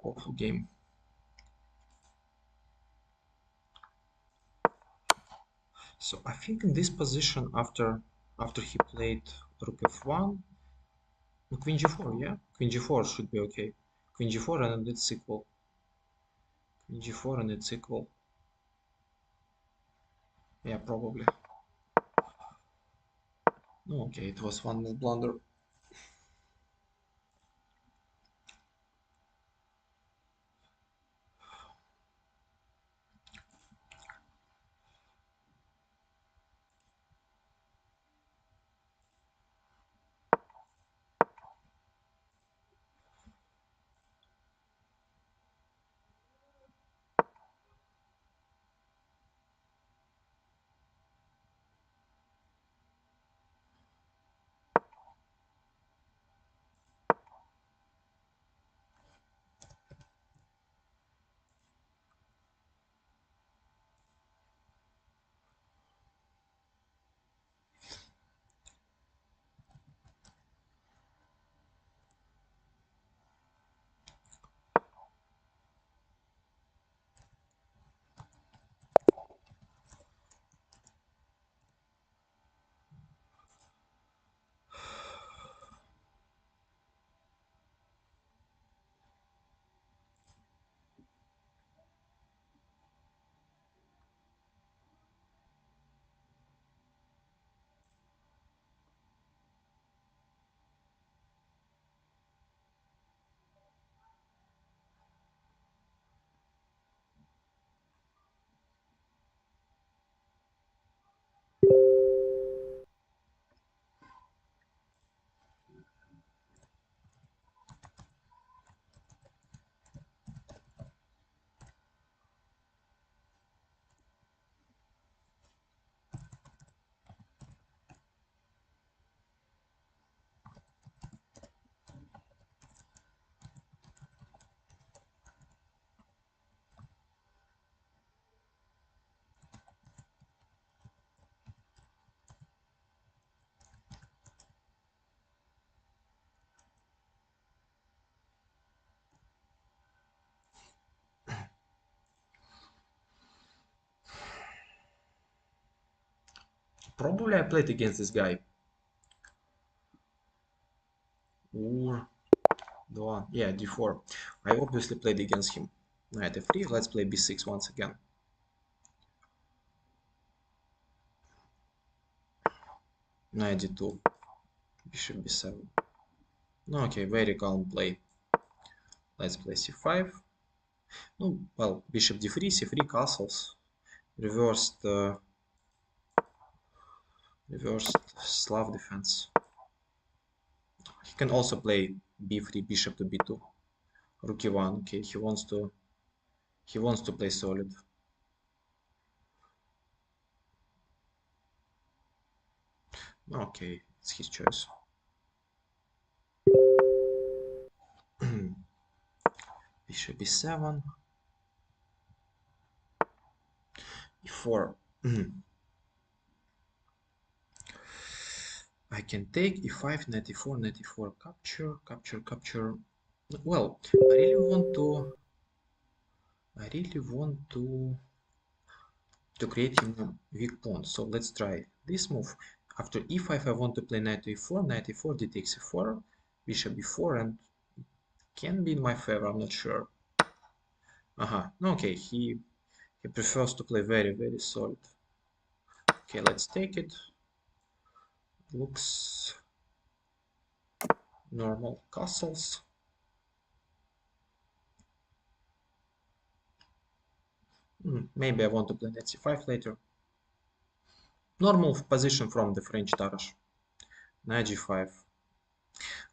[SPEAKER 1] awful game. So I think in this position, after he played rook f1, queen g4, yeah, queen g4 should be okay. Queen g4 and it's equal. Queen g4 and it's equal. Yeah, probably. No, okay, it was one more blunder. Probably I played against this guy. Or yeah, d4. I obviously played against him. Knight f3. Let's play b6 once again. Knight d2. Bishop b7. Okay, very calm play. Let's play c5. No, well, bishop d3, c3 castles. Reversed Slav defense. He can also play b3, bishop to b2. Rook e1. Okay, he wants to play solid. Okay, it's his choice. Bishop b7. e4. I can take e5, knight e4, knight e4, capture, capture, capture. Well, I really want to create him a weak pawn. So let's try this move. After e5, I want to play knight to e4, knight e4, d takes e4, bishop e4, and can be in my favor. I'm not sure. Okay, he prefers to play very, very solid. Okay, let's take it. Looks normal. Castles. Maybe I want to play knight c5 later. Normal position from the French Tarrasch. Knight g5.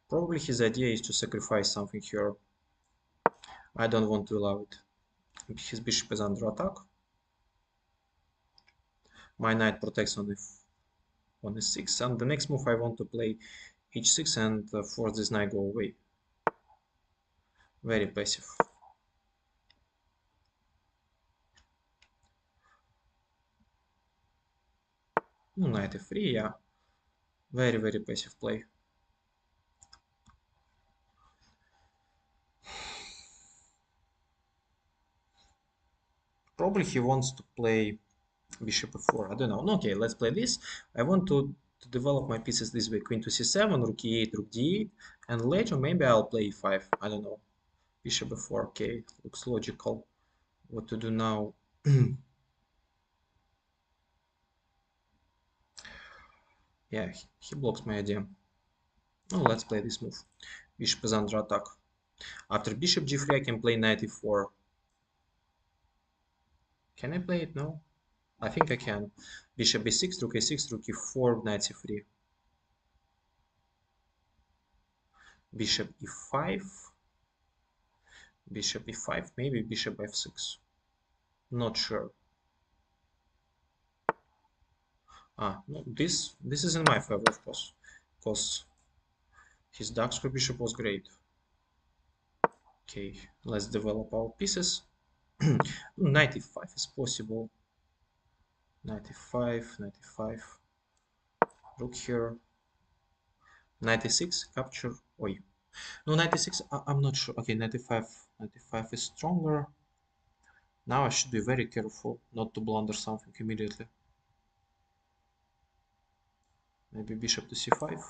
[SPEAKER 1] Probably his idea is to sacrifice something here. I don't want to allow it. His bishop is under attack. My knight protects on e6. And the next move I want to play h6 and force this knight go away. Very passive. Knight f3, yeah. Very, very passive play. Probably he wants to play bishop f4. I don't know. Okay, let's play this. I want to develop my pieces this way. Queen to c7, rook e8, rook d8. And later maybe I'll play e5. I don't know. Bishop f4. Okay, looks logical. What to do now? Yeah, he blocks my idea. Oh, let's play this move. Bishop is under attack. After bishop g3, I can play knight e4. Can I play it? No. I think I can. Bishop b6, rook a6, rook e4, knight c3. Bishop e5. Bishop e5, maybe bishop f6. Not sure. No, this is in my favor, of course, because his dark square bishop was great. Okay, let's develop our pieces. Knight e5 is possible. Knight e5, knight e5. Rook here. Knight e6, capture. Oi. No, knight e6, I'm not sure. Okay, knight e5 is stronger. Now I should be very careful not to blunder something immediately. Maybe bishop to c5.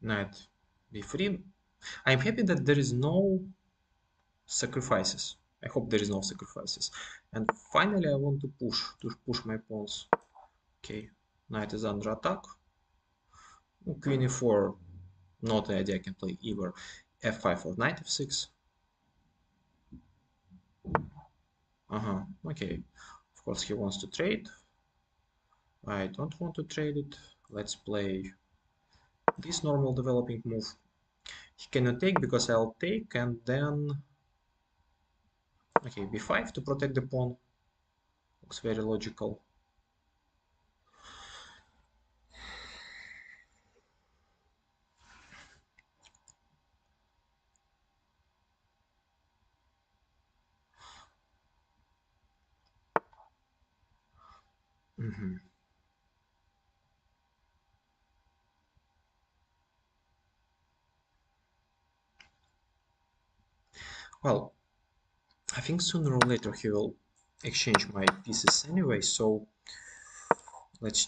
[SPEAKER 1] Knight b3. I'm happy that there is no sacrifices. I hope there is no sacrifices. And finally, I want to push my pawns. Okay, knight is under attack. Queen e4, not the idea. I can play either f5 or knight f6. Okay. Of course, he wants to trade. I don't want to trade it. Let's play this normal developing move. He cannot take because I'll take, and then okay, b5 to protect the pawn. Looks very logical. Well, I think sooner or later he will exchange my pieces anyway, so let's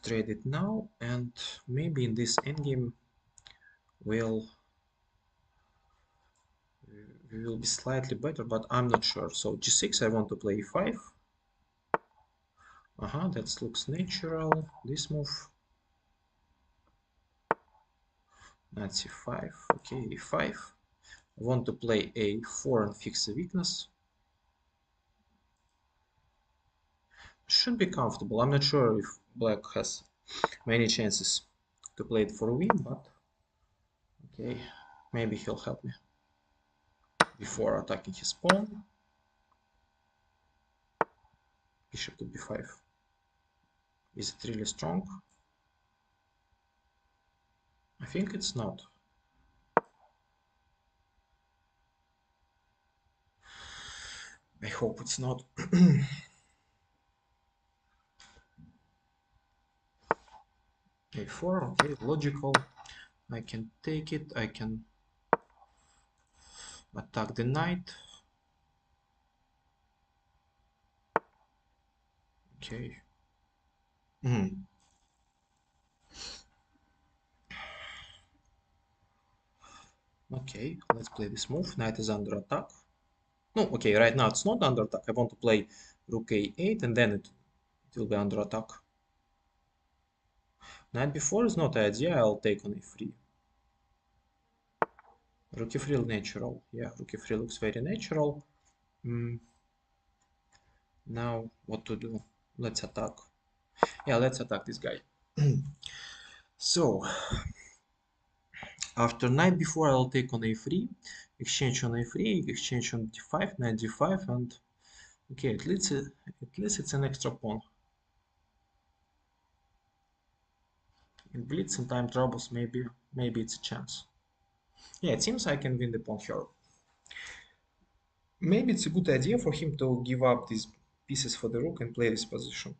[SPEAKER 1] trade it now, and maybe in this endgame we'll we will be slightly better, but I'm not sure. So g6, I want to play e5. That looks natural. This move, knight c5. Okay, e5. I want to play a4 and fix the weakness. Should be comfortable. I'm not sure if black has many chances to play it for a win, but okay, maybe he'll help me before attacking his pawn. Bishop to b5. Is it really strong? I think it's not. I hope it's not. a4, okay, logical. I can take it, I can attack the knight. Okay. Okay, let's play this move. Knight is under attack. No, okay, right now it's not under attack. I want to play rook a8 and then it will be under attack. Knight b4 is not the idea. I'll take on a3. Rook e3 natural. Yeah, rook e3 looks very natural. Now what to do? Let's attack. Yeah, let's attack this guy. So after knight b4, I'll take on a3, exchange on a3, exchange on d5, knight d5, and okay, at least it's an extra pawn. In Blitz and time troubles, maybe it's a chance. Yeah, it seems I can win the pawn here. Maybe it's a good idea for him to give up these pieces for the rook and play this position.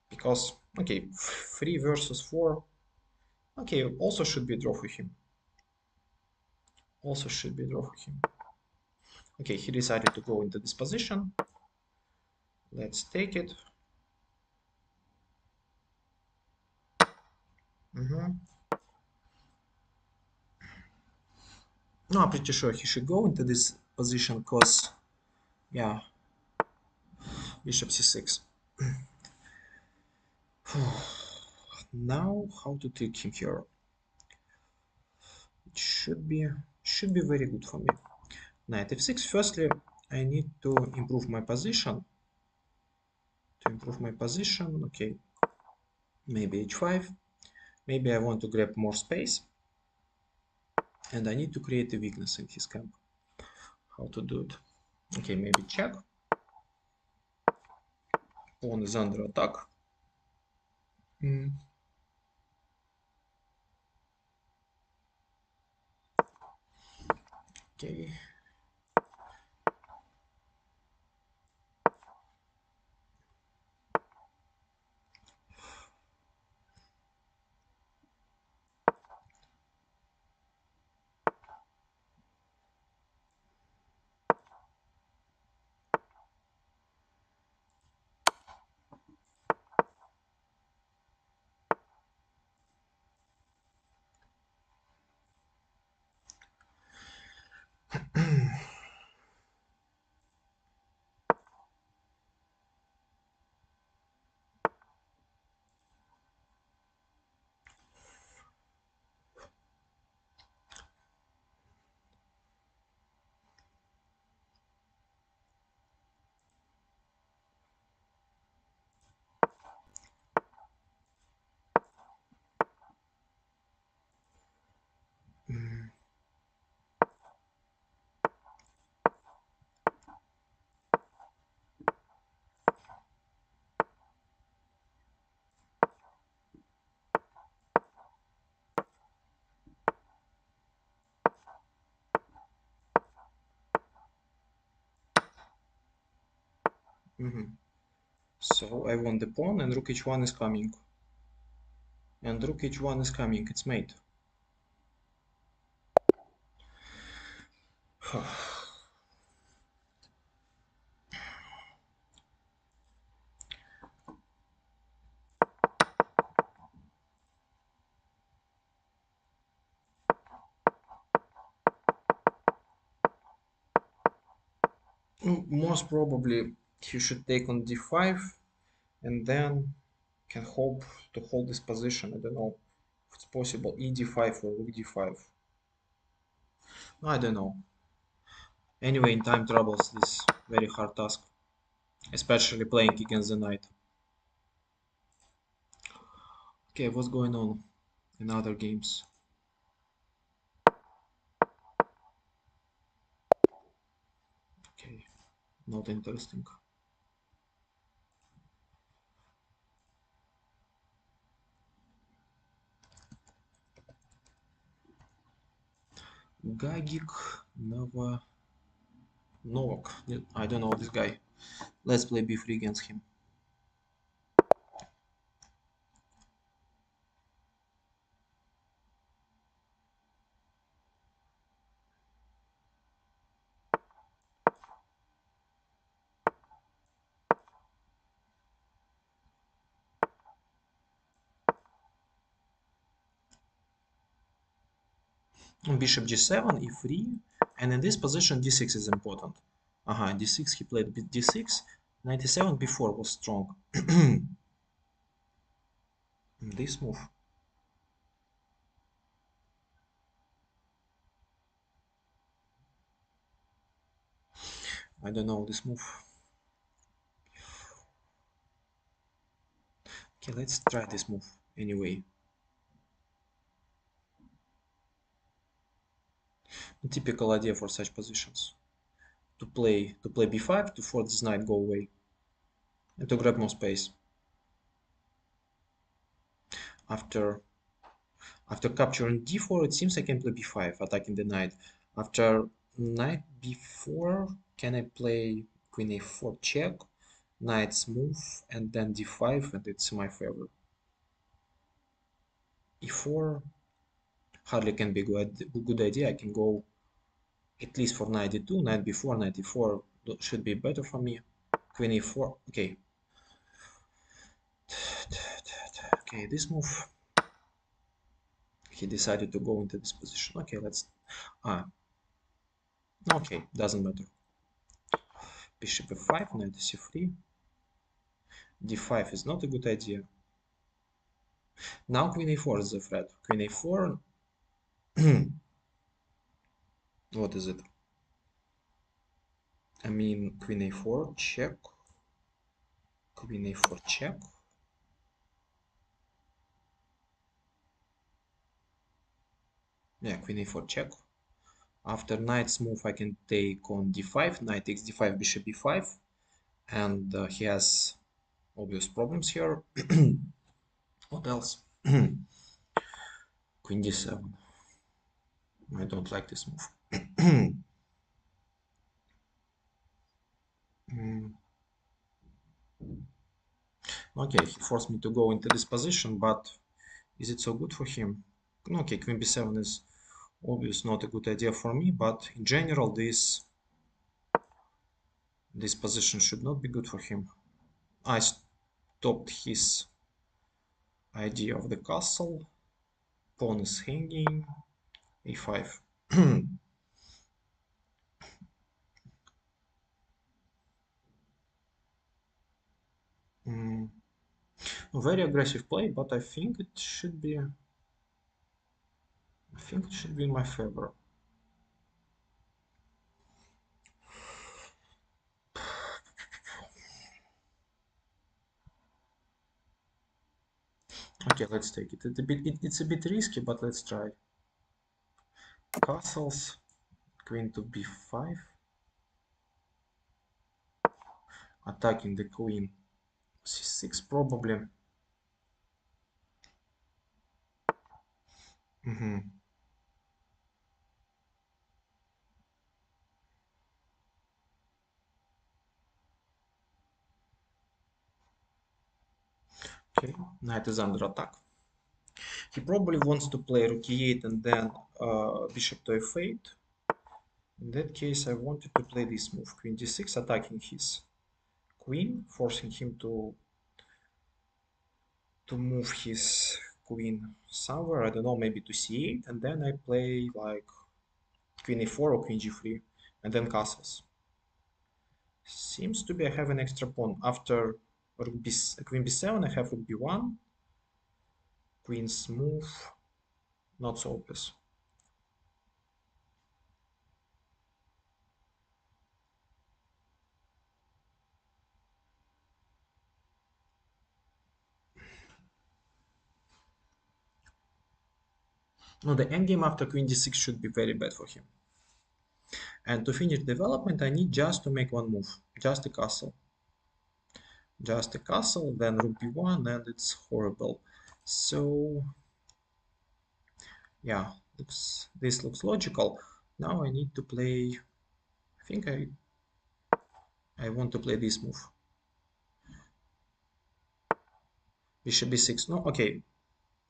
[SPEAKER 1] Because, okay, 3 versus 4, okay, also should be a draw for him. Okay, he decided to go into this position. Let's take it. No, I'm pretty sure he should go into this position because, yeah, bishop c6. Now, how to take him here? It should be very good for me. Knight f6. Firstly, I need to improve my position. Okay, maybe h5. Maybe I want to grab more space, and I need to create a weakness in his camp. How to do it? Okay, maybe check. Pawn is under attack. Okay. So I want the pawn and rook h1 is coming. It's mate. Most probably he should take on d5 and then can hope to hold this position. I don't know if it's possible. E d5 or rook d5. I don't know. Anyway, in time troubles, this very hard task, especially playing against the knight. Okay, what's going on in other games? Okay, not interesting. Gagik Novak. I don't know this guy. Let's play b3 against him. Bishop g7, e3, and in this position d6 is important. D6, he played d6. 97 before was strong. This move. I don't know this move. Okay, let's try this move anyway. The typical idea for such positions. To play b5 to force this knight go away and to grab more space. After capturing d4, it seems I can play b5, attacking the knight. After knight b4, can I play queen a4 check, knight's move, and then d5, and it's in my favor. e4 hardly can be a good idea. I can go at least for knight d2, knight b4, knight e4 should be better for me. Queen e4, okay. Okay, this move. He decided to go into this position. Okay, let's... Okay, doesn't matter. Bishop f5, knight c3. d5 is not a good idea. Now queen a4 is the threat. Queen a4... What is it? I mean, queen a4, check. Queen a4, check. Yeah, queen a4, check. After knight's move, I can take on d5, knight takes d5, bishop e5, and he has obvious problems here. What else? Queen d7. I don't like this move. Okay, he forced me to go into this position, but is it so good for him? Okay, queen b7 is obviously not a good idea for me, but in general, this position should not be good for him. I stopped his idea of the castle. Pawn is hanging. a5. Very aggressive play, but I think it should be. I think it should be in my favor. Okay, let's take it. It's a bit risky, but let's try. Castles, queen to b5, attacking the queen, c6 probably. Okay, knight is under attack. He probably wants to play rook e8 and then bishop to f8. In that case, I wanted to play this move, queen d6, attacking his queen, forcing him to move his queen somewhere, I don't know, maybe to c8, and then I play like queen e4 or queen g3, and then castles. Seems to be I have an extra pawn. After queen b7, I have rook b1, queen's move, not so obvious. No, the endgame after queen d6 should be very bad for him. And to finish development, I need just to make one move, just a castle. Just a castle, then rook b1, and it's horrible. So, yeah, this looks logical. Now I need to play, I think I want to play this move. Bishop b6, no, okay,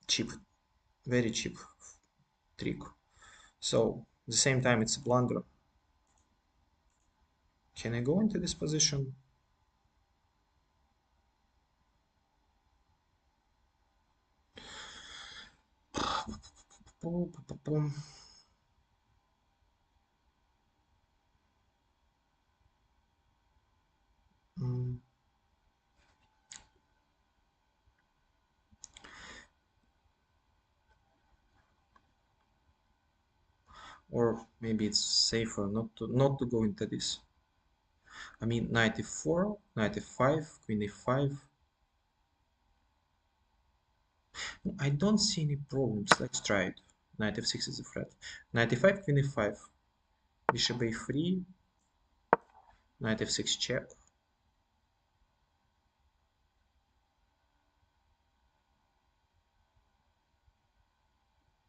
[SPEAKER 1] cheap, very cheap trick. So, at the same time, it's a blunder. Can I go into this position? Mm, or maybe it's safer not to go into this. I mean, knight e4, knight e5, queen e5. I don't see any problems. Let's try it. Knight f6 is a threat. Knight e5, queen e5, bishop a3, knight f6 check.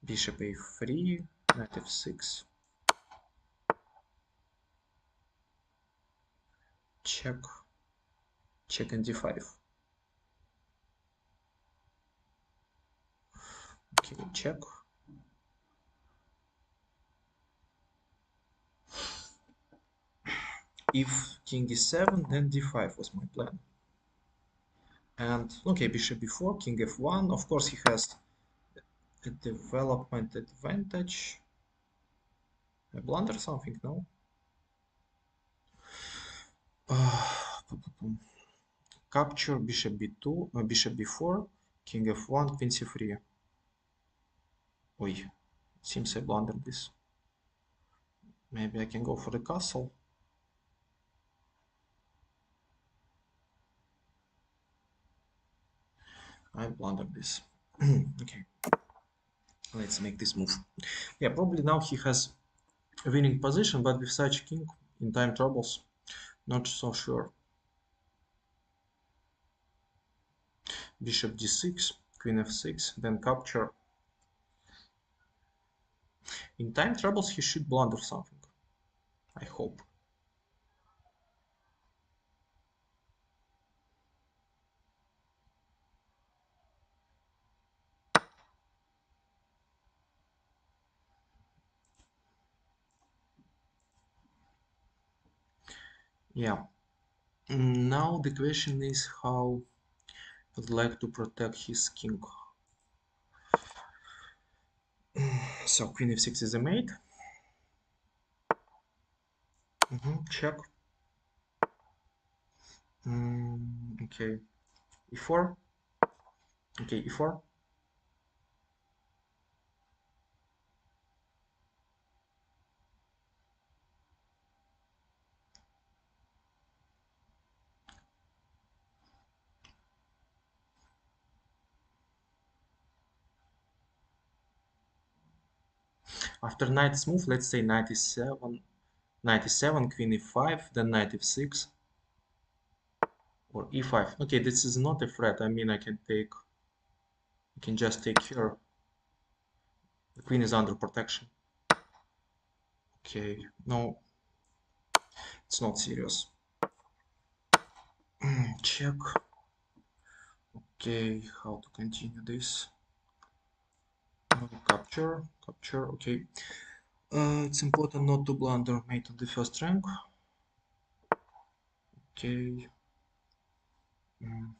[SPEAKER 1] Bishop a3, knight f6, check, check and d5. Okay, check. If king e7, then d5 was my plan. And okay, bishop b4, king f1. Of course, he has a development advantage. I blunder something, no? Capture bishop b2, bishop b4, king f1, queen c3. Oi, seems I blundered this. Maybe I can go for the castle. I blundered this. Okay, let's make this move. Yeah, probably now he has a winning position, but with such king in time troubles, not so sure. Bishop d6, queen f6, then capture. In time troubles, he should blunder something. I hope. Yeah. Now the question is how I'd like to protect his king. So queen f6 is a mate. Check. Okay. e4. Okay, e4. After knight's move, let's say knight e7, queen e5, then knight f6 or e5. Okay, this is not a threat. I mean, I can just take here. The queen is under protection. Okay, no, it's not serious. Check. Okay, how to continue this? Capture, okay. It's important not to blunder mate on the first rank. Okay. Mm.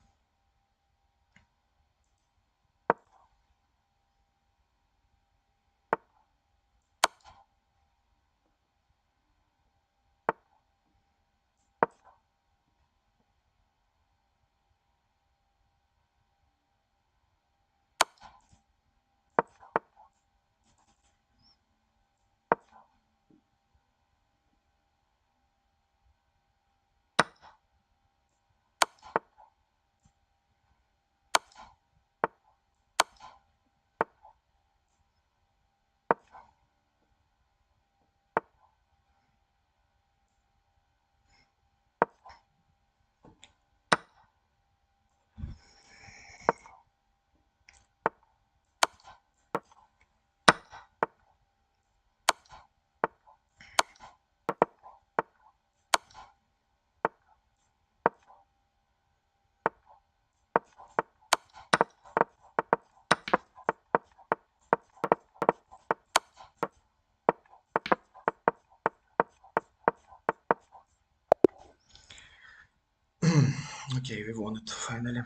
[SPEAKER 1] Okay, we won it finally.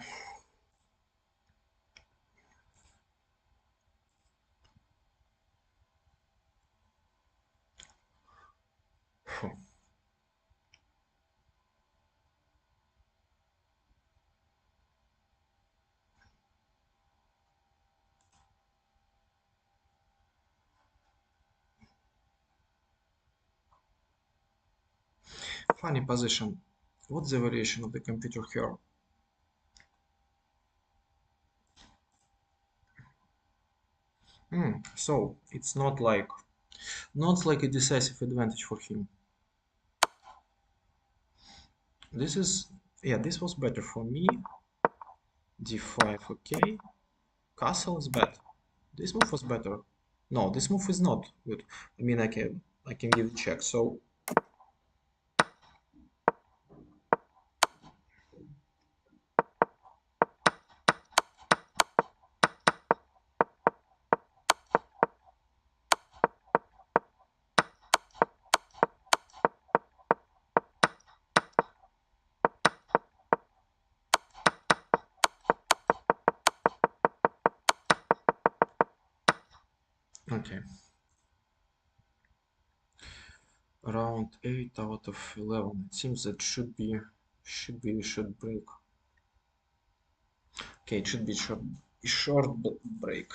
[SPEAKER 1] Phew. Funny position. What's the variation of the computer here? So it's not like a decisive advantage for him. This is yeah, this was better for me. D5, okay. Castle is bad. This move was better. No, this move is not good. I mean, I can give a check. So okay, round 8 out of 11. It seems that should break. Okay, it should be short break.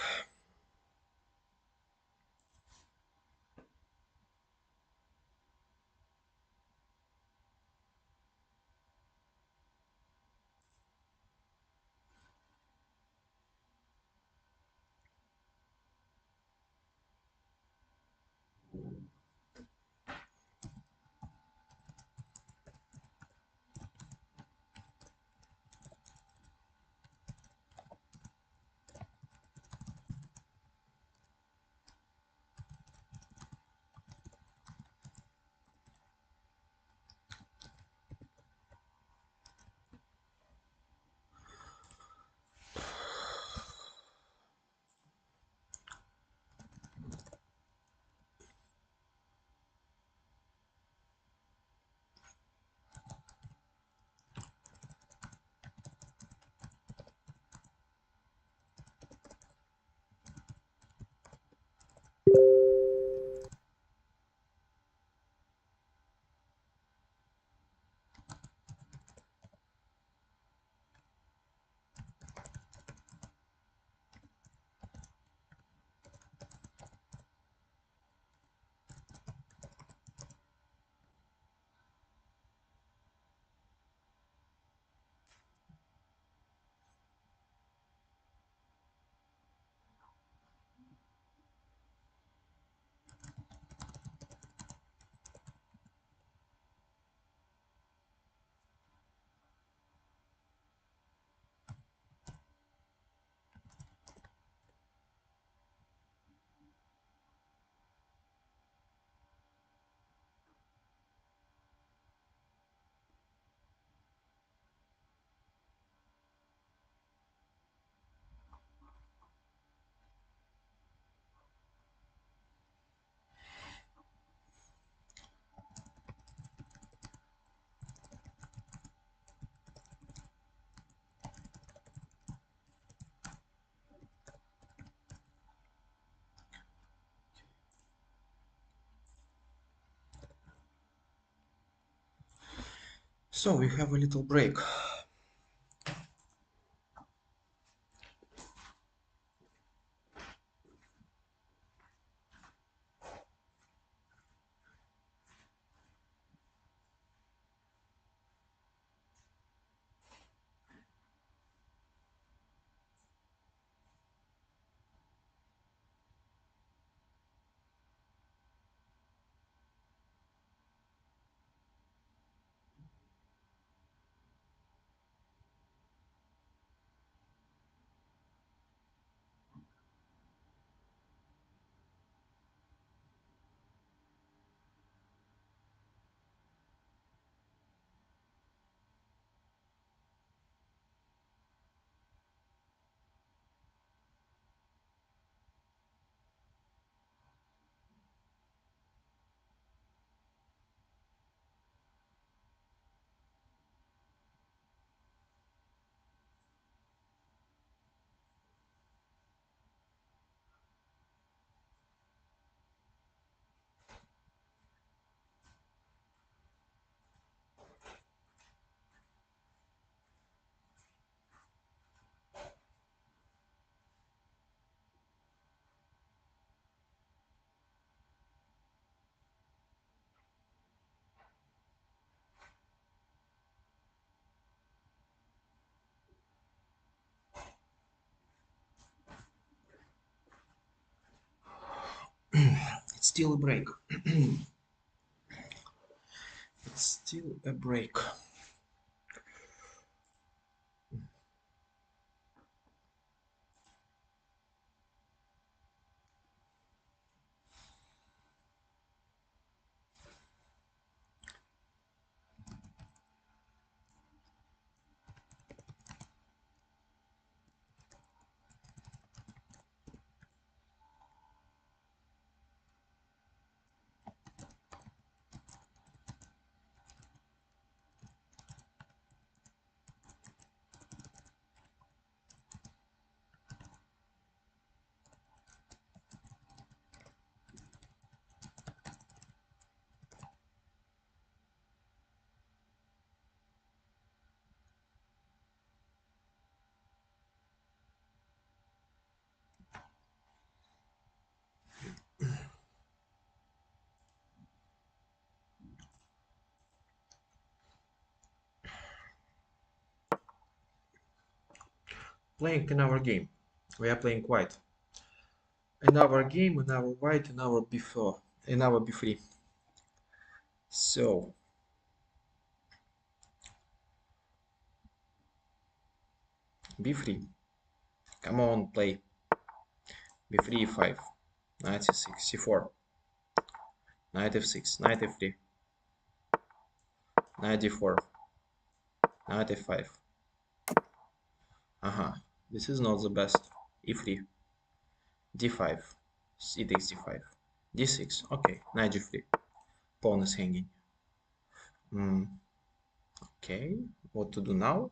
[SPEAKER 1] So we have a little break. It's still a break. It's still a break. Playing in our game. We are playing white. In our game, in our white, in our b4, in our b3. So b3. Come on, play. b3, e5, knight c6, c4, knight f6, knight f3, knight d4, knight f5. This is not the best. e3, d5, c takes d5, d6. Okay, knight g3. Pawn is hanging. Okay, what to do now?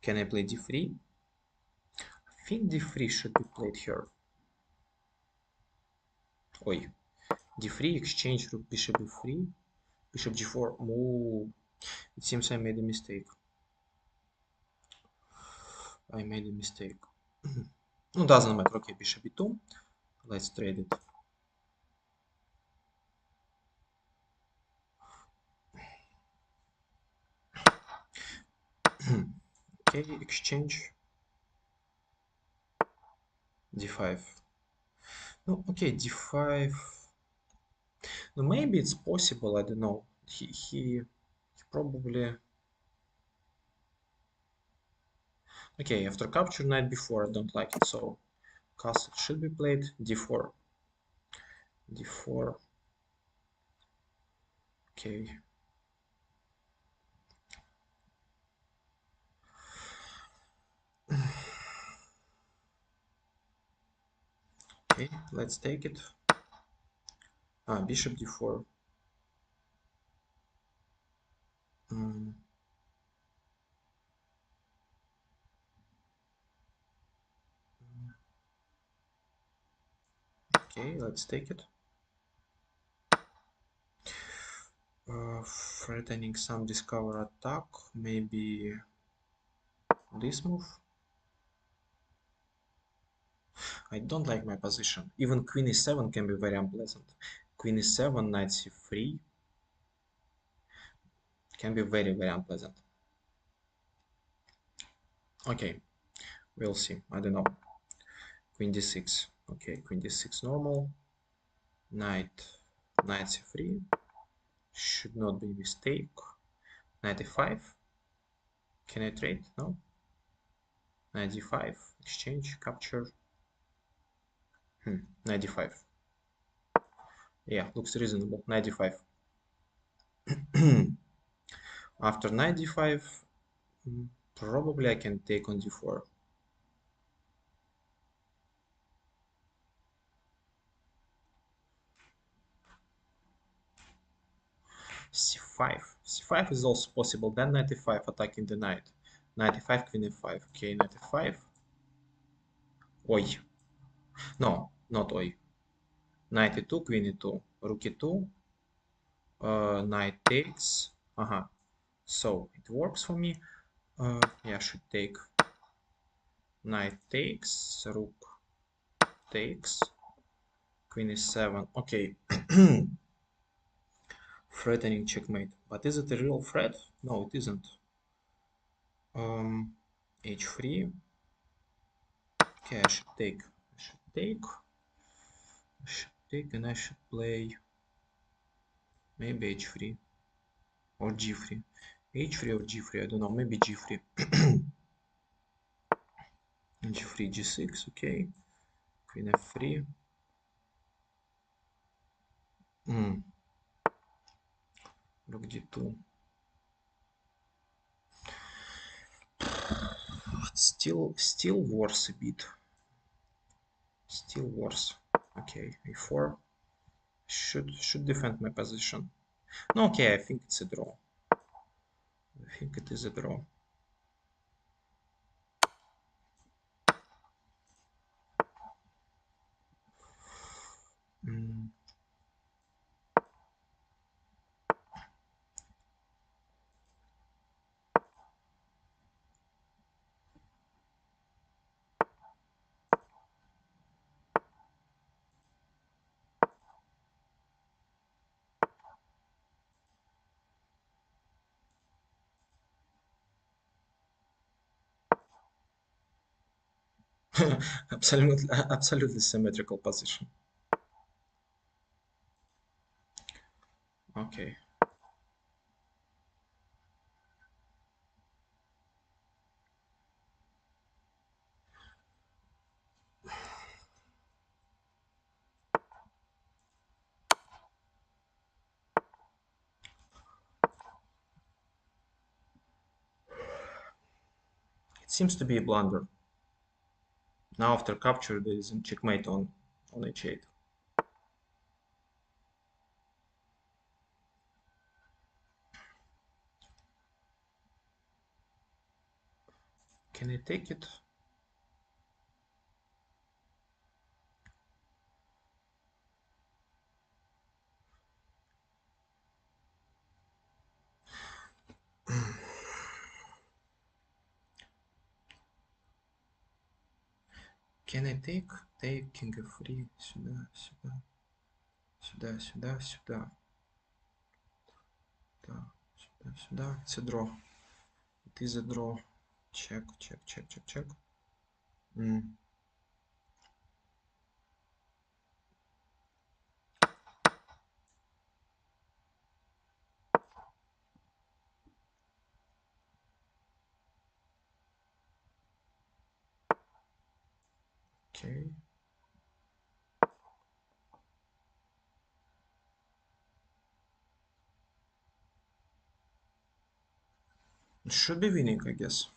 [SPEAKER 1] Can I play d3? I think d3 should be played here. Oi, d3, exchange rook, bishop b3, bishop g4. Ooh, it seems I made a mistake. I made a mistake. No, doesn't matter. Okay, bishop b2. Let's trade it. Okay, exchange. d5. No, okay, d5. No, maybe it's possible. I don't know. He probably. Okay, after capture knight b4, I don't like it. So castle should be played. d4. d4. Okay. Okay, let's take it. Bishop d4. Okay, let's take it. Threatening some discover attack, maybe this move. I don't like my position. Even queen e7 can be very unpleasant. Queen e7, knight c3 can be very, very unpleasant. Okay, we'll see. I don't know. Queen d6. Okay, queen d6 normal. Knight c3 should not be a mistake. Knight e5. Can I trade? No. Knight d5. Exchange, capture. Knight d5. Yeah, looks reasonable. Knight d5. After knight d5, probably I can take on d4. c5. c5 is also possible. Then knight e5 attacking the knight. Knight e5, queen e5. Okay, knight e5. Oi. No, not oi. Knight e2, queen e2, rook e2. Knight takes. So it works for me. Yeah, I should take. Knight takes, rook takes, queen e7. Okay. Threatening checkmate. But is it a real threat? No, it isn't. H3. Okay, I should take. And I should play maybe h3 or g3. h3 or g3, I don't know, maybe g3. g3, g6, okay. Queen f3. Rook d2. Still worse a bit. Still worse. Okay, a4. Should defend my position. No, okay, I think it's a draw. I think it is a draw. Absolutely symmetrical position. Okay. It seems to be a blunder. Now after capture there is a checkmate on h8. Can I take it? Can I take? Take king f3. Сюда, сюда. Сюда, сюда, сюда. Да, сюда, сюда. It's a draw. It is a draw. Check, check, check, check, check. Okay. It should be winning, I guess.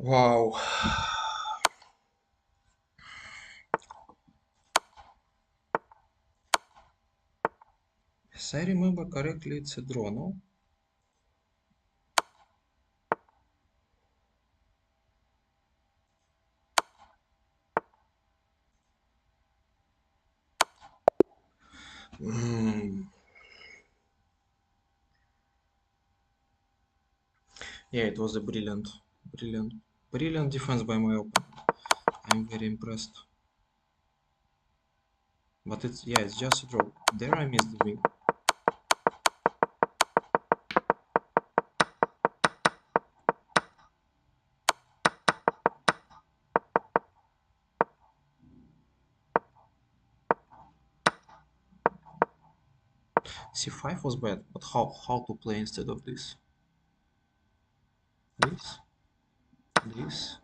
[SPEAKER 1] Wow. If I remember correctly, it's a draw, no? Mm. Yeah, it was a brilliant, brilliant defense by my opponent. I'm very impressed. But it's, yeah, it's just a draw. There I missed the wing. C5 was bad, but how to play instead of this? This, this,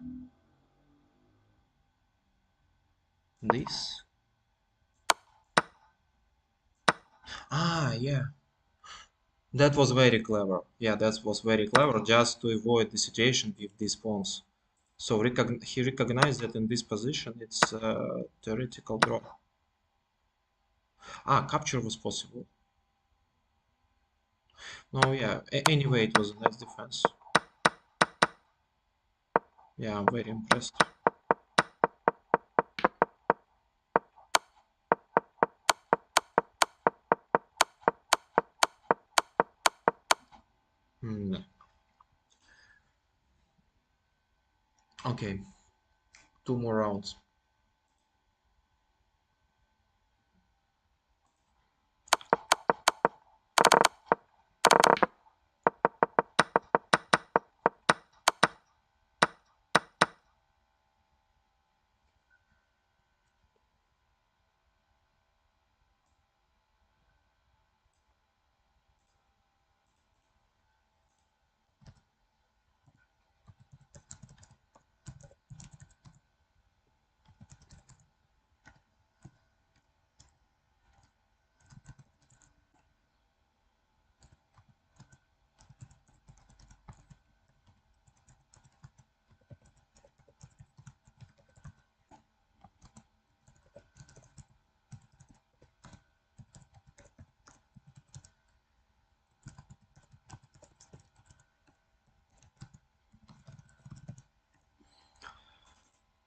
[SPEAKER 1] this. Ah, yeah. That was very clever. Yeah, that was very clever just to avoid the situation with these pawns. So he recognized that in this position it's a theoretical draw. Ah, capture was possible. No, yeah. Anyway, it was a nice defense. Yeah, I'm very impressed. Hmm. Okay, 2 more rounds.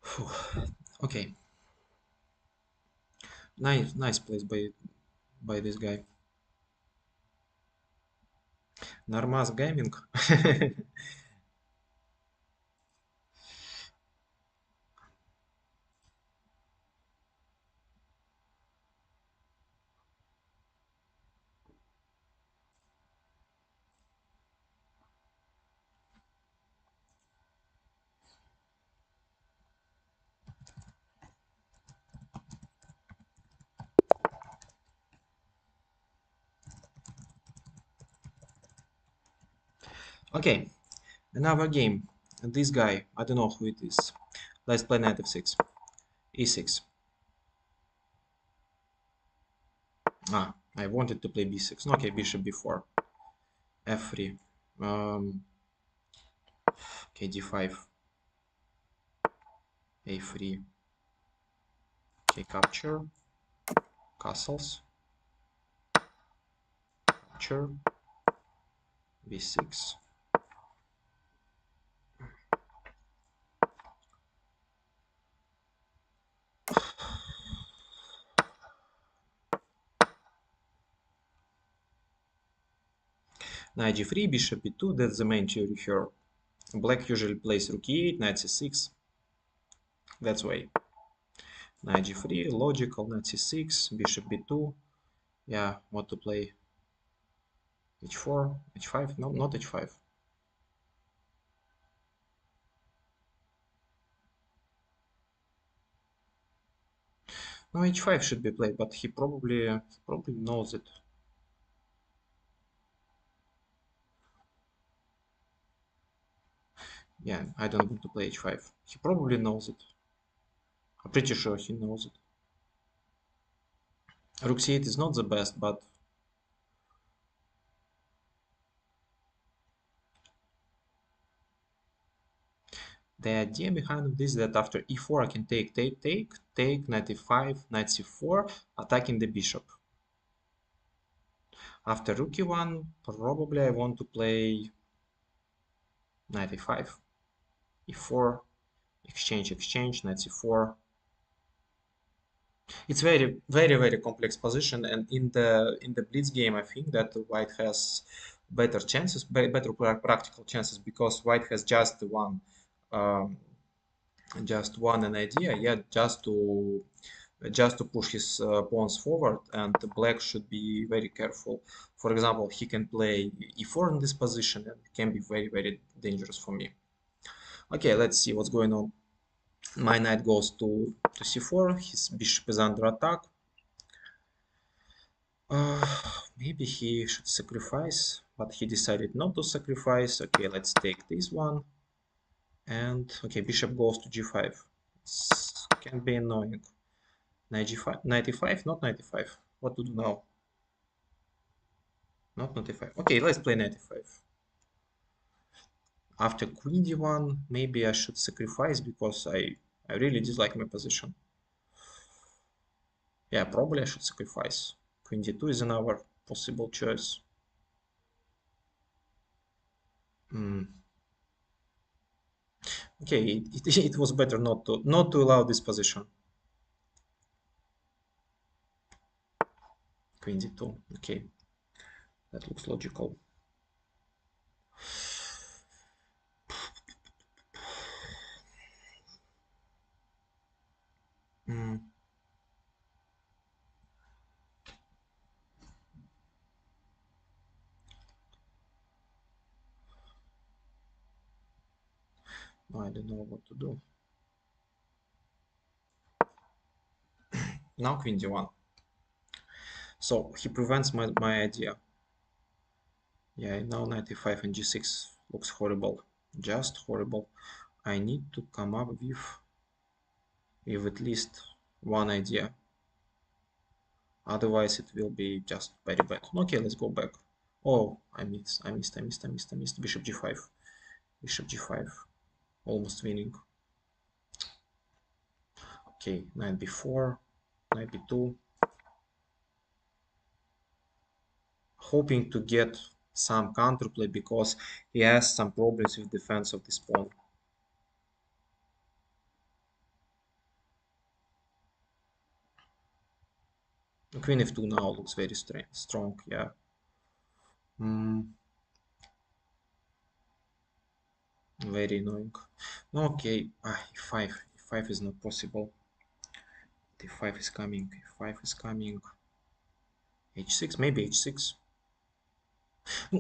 [SPEAKER 1] Phew. Okay, nice place by this guy. Narmas Gaming. Okay, another game. This guy, I don't know who it is. Let's play knight f6. e6. Ah, I wanted to play b6. No, okay, bishop b4. f3. Okay, d5. a3. Okay, capture. Castles. Capture. b6. Knight g3, bishop b2. That's the main theory here. Black usually plays rook e8, knight c6. That's way. Knight g3, logical, knight c6, bishop b2. Yeah, what to play? h4, h5? No, not h5. No, h5 should be played, but he probably knows it. Yeah, I don't want to play h5. He probably knows it. I'm pretty sure he knows it. Rook c8 is not the best, but The idea behind this is that after e4 I can take knight e5, knight c4, attacking the bishop. After rook e1, probably I want to play knight e5, e4, exchange, knight c4. It's very complex position, and in the Blitz game, I think that White has better chances, better practical chances, because White has um, just one an idea, yeah, just to push his pawns forward, and the Black should be very careful. For example, he can play e4 in this position, and it can be very dangerous for me. Okay, let's see what's going on. My knight goes to c4. His bishop is under attack. Maybe he should sacrifice, but he decided not to sacrifice. Okay, let's take this one. And okay, bishop goes to g5. Can be annoying. Knight g5, 95, not 95. What to do now? Not 95. Okay, let's play 95. After queen d1, maybe I should sacrifice because I really dislike my position. Yeah, probably I should sacrifice. Queen d2 is another possible choice. Okay, it was better not to allow this position. Queen d2. Okay, that looks logical. No, I don't know what to do. Now queen d1. So he prevents my idea. Yeah, now knight e5 and g6 looks horrible. Just horrible. I need to come up with at least one idea. Otherwise it will be just very bad. Okay, let's go back. Oh, I missed. Bishop g5. Bishop g5. Almost winning. Okay, knight b4, knight b2. Hoping to get some counterplay because he has some problems with defense of this pawn. Queen f2 now looks very strong, yeah. Very annoying. Okay, e5 is not possible. d5 is coming, e5 is coming. h6, maybe h6.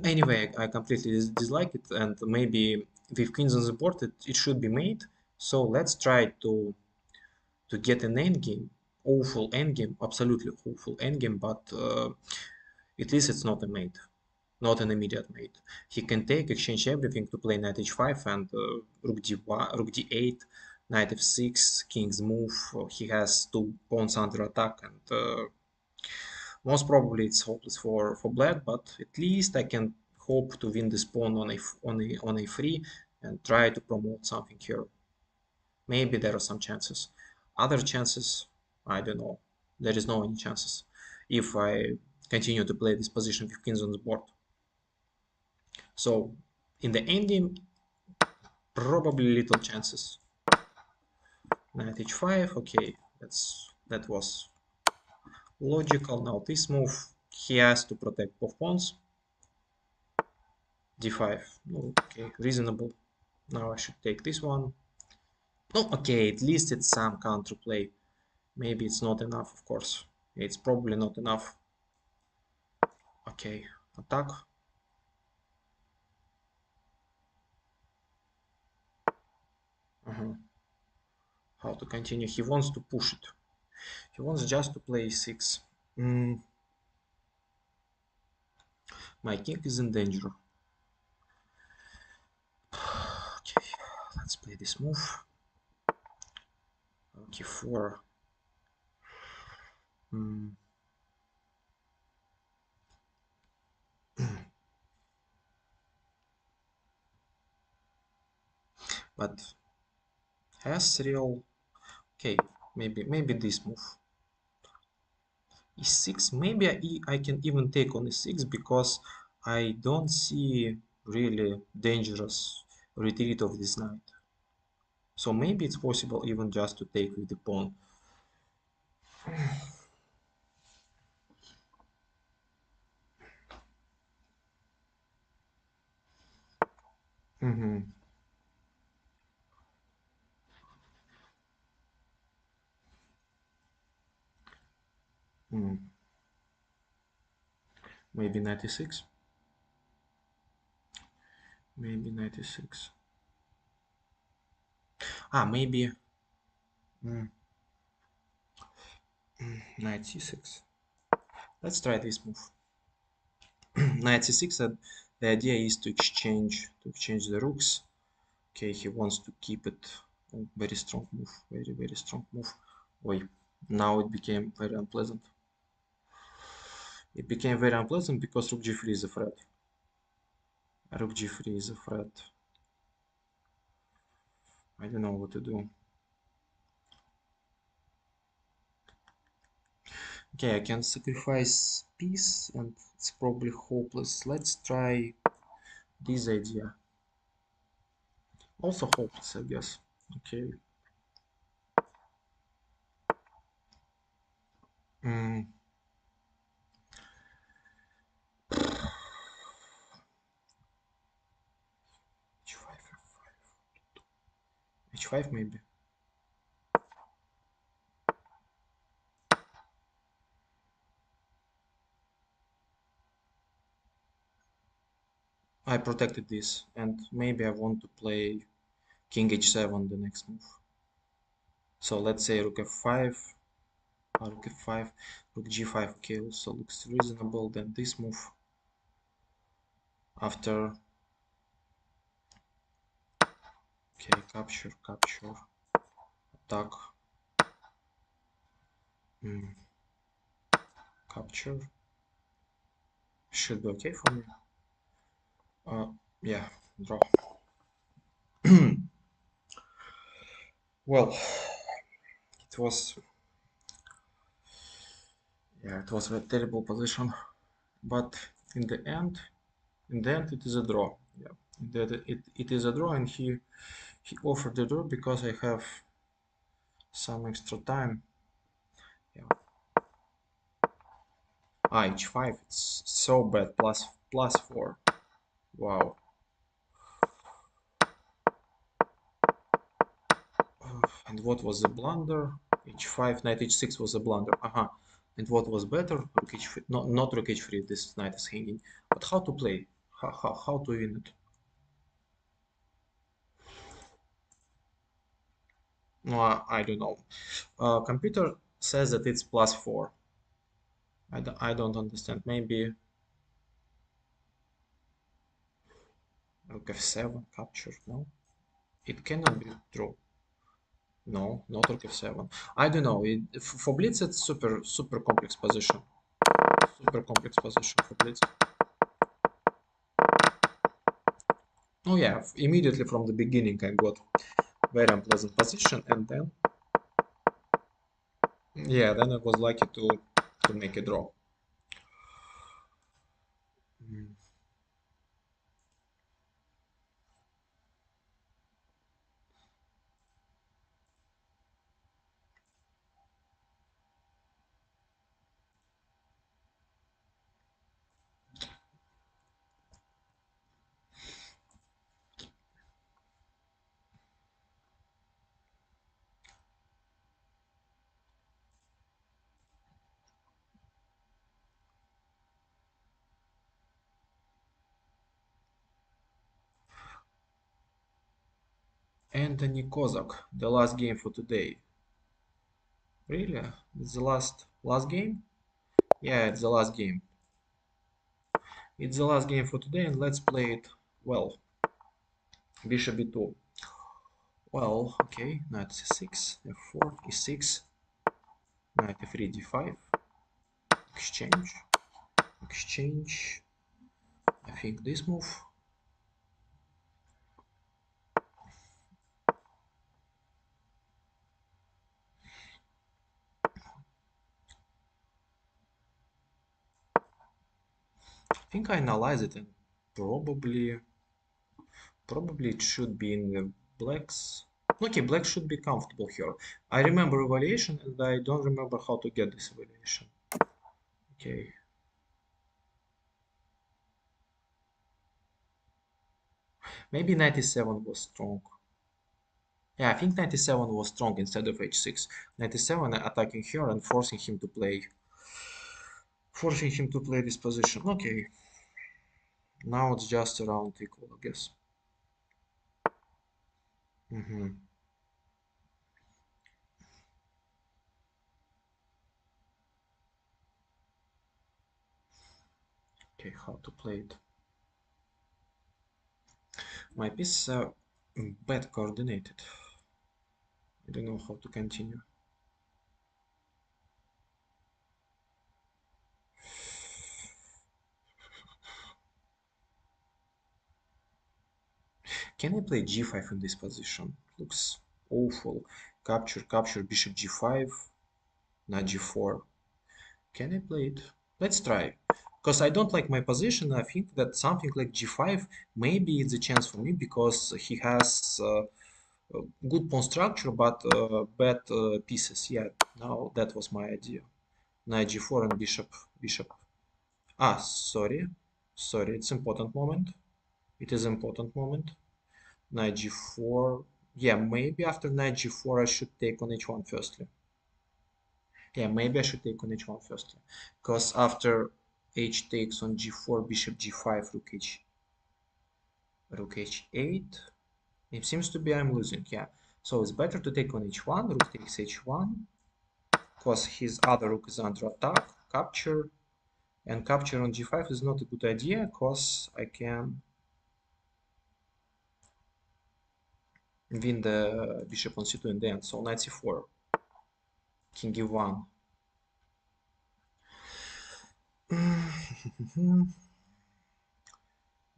[SPEAKER 1] Anyway, I completely dislike it, and maybe with queens on the board it should be made. So let's try to get an endgame, awful endgame, absolutely awful endgame, but at least it's not a mate, not an immediate mate. He can take, exchange everything to play knight h5 and rook d1, rook d8, knight f6, king's move. He has two pawns under attack, and most probably it's hopeless for black, but at least I can hope to win this pawn on a3 and try to promote something here. Maybe there are some chances. Other chances, I don't know. There is no any chances if I continue to play this position with kings on the board. So in the endgame, probably little chances. Knight h5, okay, that was logical. Now this move, he has to protect both pawns. d5, okay, reasonable. Now I should take this one. No, okay, at least it's some counterplay. Maybe it's not enough, of course. It's probably not enough. Okay, attack. How to continue? He wants to push it. He wants just to play e6. My king is in danger. Okay, let's play this move. Okay, 4. But has real. Okay, maybe this move. E6. Maybe I can even take on e6 because I don't see really dangerous retreat of this knight. So maybe it's possible even just to take with the pawn. Mm-hmm. Mm. Maybe 96. Maybe 96. Maybe mm, knight c6. Let's try this move. Knight c6. The idea is to exchange the rooks. Okay, he wants to keep it. Oh, very strong move. Very strong move. Oi, now it became very unpleasant. It became very unpleasant because rook g3 is a threat. Rook g3 is a threat. I don't know what to do. Okay, I can sacrifice piece and it's probably hopeless. Let's try this idea. Also hopeless, I guess. Okay. Mm. h5, h5 maybe. I protected this and maybe I want to play king h7 the next move. So let's say rook f5, rook f5, rook g5 kills, so looks reasonable. Then this move after, okay, capture, attack, capture, should be okay for me. Yeah, draw. Well, it was, yeah, it was a terrible position, but in the end, it is a draw. Yeah, it is a draw, and he offered the draw because I have some extra time. Yeah. H5, it's so bad. Plus 4. Wow. And what was the blunder? H5, knight h6 was a blunder. And what was better? Rook h3. Not rook h3. This knight is hanging. But how to play? How to win it? No, I don't know. Computer says that it's plus 4. I don't understand. Maybe rook f7 capture. No, it cannot be true. No, not rook f7. I don't know. For Blitz, it's super complex position. Super complex position for Blitz. Oh yeah, immediately from the beginning I got very unpleasant position, and then yeah, then I was lucky to make a draw. Mm. Anthony Kozak, the last game for today. Really? It's the last game? Yeah, it's the last game. It's the last game for today, and let's play it well. Bishop b2. Well, okay, knight c6, f4, e6, knight f3, d5, exchange, exchange. I think this move. think I analyze it and probably it should be in the blacks. Okay, black should be comfortable here. I remember evaluation and I don't remember how to get this evaluation. Okay. Maybe 97 was strong. Yeah, I think 97 was strong instead of h6. 97 attacking here and forcing him to play this position. Okay. Now it's just around equal, I guess. Okay, how to play it. My pieces are bad coordinated. I don't know how to continue. Can I play g5 in this position? Looks awful. Capture, capture, bishop g5, knight g4. Can I play it? Let's try. Because I don't like my position. I think that something like g5 maybe it's a chance for me because he has good pawn structure but bad pieces. Yeah, now that was my idea. Knight g4 and bishop. Ah, sorry. Sorry, it's important moment. It is important moment. Knight g4. Yeah, maybe after knight g4 I should take on h1 firstly. Yeah, maybe I should take on h1 firstly. Because after h takes on g4, bishop g5, rook h8. It seems to be I'm losing, yeah. So it's better to take on h1, rook takes h1, because his other rook is under attack, capture, and capture on g5 is not a good idea, because I can win the bishop on c2 in the end. So knight c4, king e1.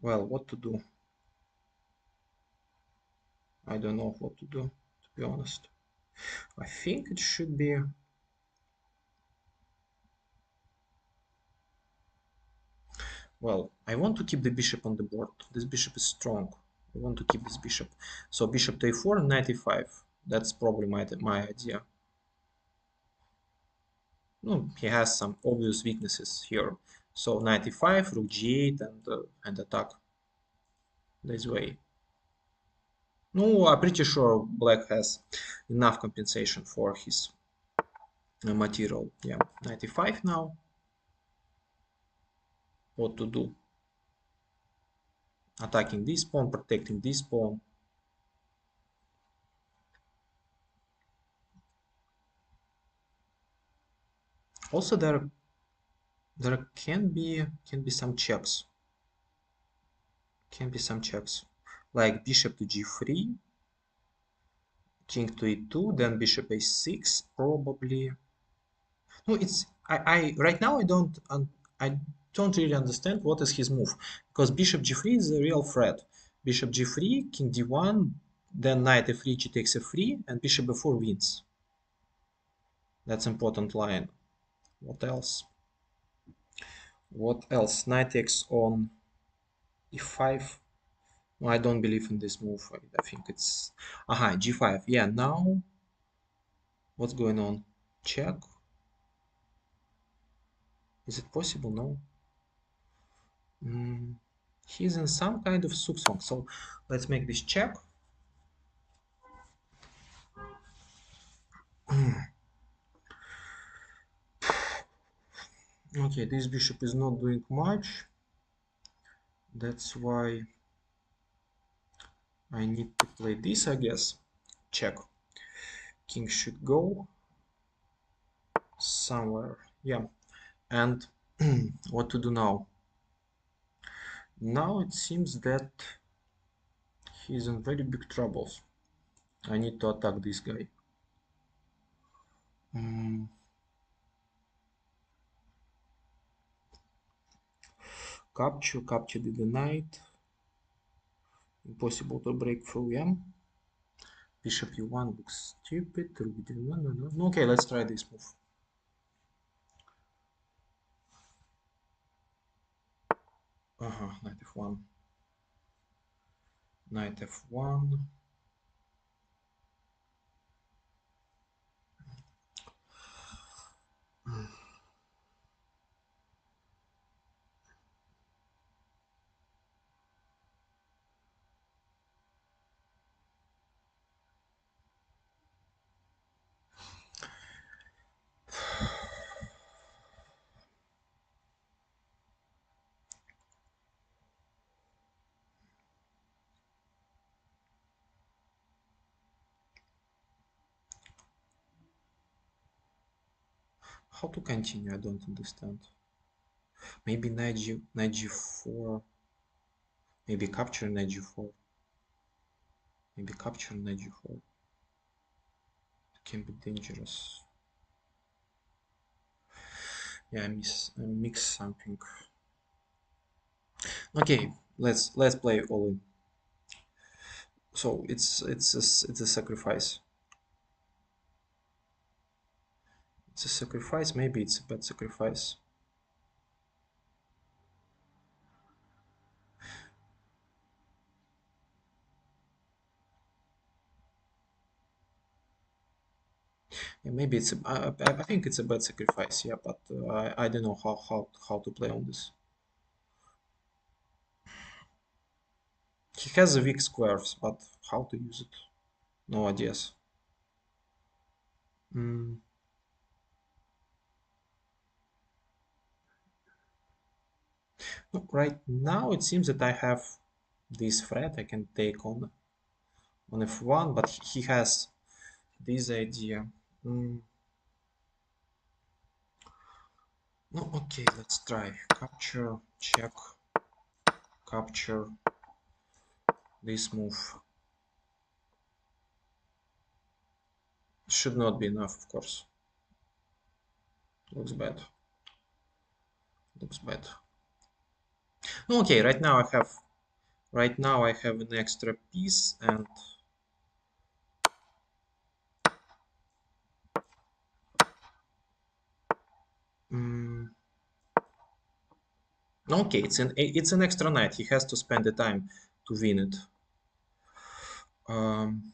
[SPEAKER 1] Well, what to do? I don't know what to do, to be honest. I think it should be... Well, I want to keep the bishop on the board. This bishop is strong. I want to keep this bishop. So bishop to a4, knight e5. That's probably my idea. No, he has some obvious weaknesses here. So knight e5, rook g8, and attack this way. No, I'm pretty sure black has enough compensation for his material. Yeah, knight e5 now. What to do? Attacking this pawn, protecting this pawn. Also, there can be some checks. Can be some checks, like bishop to g3, king to e2, then bishop a6, probably. No, it's I right now I don't really understand what is his move, because bishop g3 is a real threat. Bishop g3, king d1, then knight f3, g takes f3, and bishop b4 wins. That's important line. What else? What else? Knight takes on e5. No, I don't believe in this move. I think it's... Aha, g5. Yeah, now what's going on? Check. Is it possible? No. He's in some kind of zugzwang. So let's make this check. Okay, this bishop is not doing much. That's why I need to play this, I guess. Check. King should go somewhere. Yeah. And what to do now? Now it seems that he's in very big troubles. I need to attack this guy. Capture did the knight. Impossible to break through, yeah. Bishop e1 looks stupid. Rook d1, no. Okay, let's try this move. Knight f1. Knight f1. How to continue? I don't understand. Maybe knight g4. Maybe capture knight g4. Maybe capture knight g4. It can be dangerous. Yeah, I mix something. Okay, let's play all in. So it's a sacrifice. It's a sacrifice. Maybe it's a bad sacrifice. Yeah, maybe it's I think it's a bad sacrifice. Yeah, but I don't know how to play on this. He has the weak squares, but how to use it? No ideas. Mm. No, right now it seems that I have this threat I can take on f1, but he has this idea. Mm. No, okay, let's try. Capture, check, capture, this move. Should not be enough, of course. Looks bad. Looks bad. No, okay, right now I have an extra piece and mm, okay, it's an extra knight. He has to spend the time to win it. Um,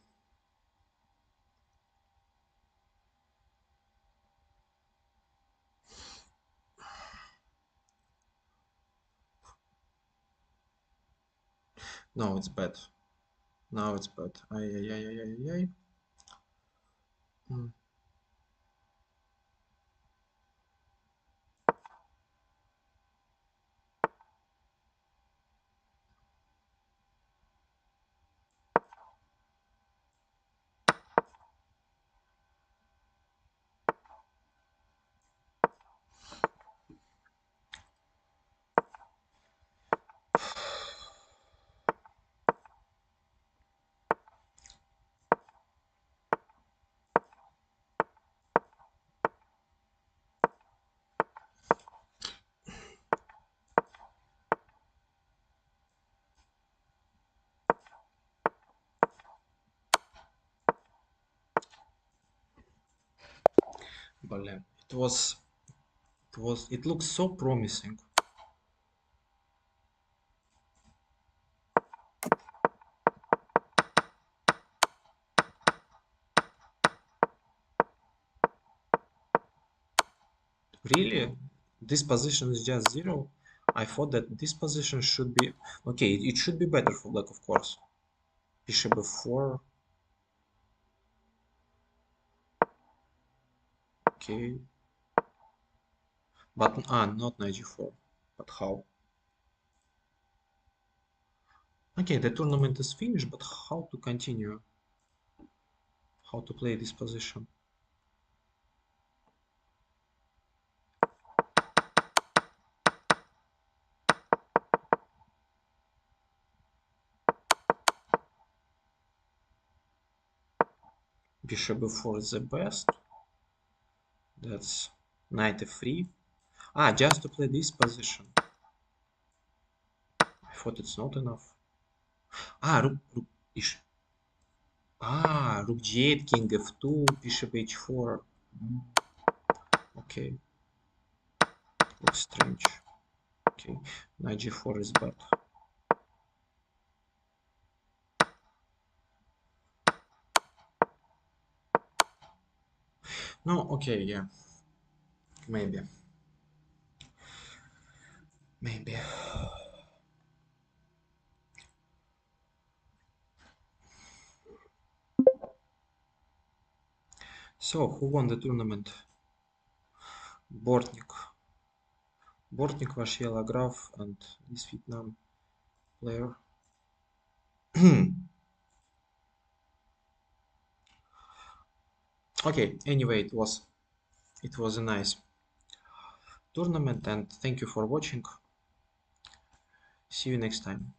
[SPEAKER 1] no, it's bad. Now it's bad. Ay, ay, ay, ay, ay, ay. Mm. Блин, it looks so promising. Really? This position is just zero? I thought that this position should be okay, it should be better for black, of course. Bishop f4. Okay. But not knight g4. But how? Okay, the tournament is finished, but how to continue? How to play this position? Bishop f4 is the best. That's knight f3. Just to play this position. I thought it's not enough. Rook ish. Rook g8, king f2, bishop h4. Okay. Looks strange. Okay, knight g4 is bad. No, okay, yeah. Maybe. Maybe. So, who won the tournament? Bortnik. Bortnik, Vashiela Graf, and this Vietnam player. Okay, anyway, it was a nice tournament, and thank you for watching. See you next time.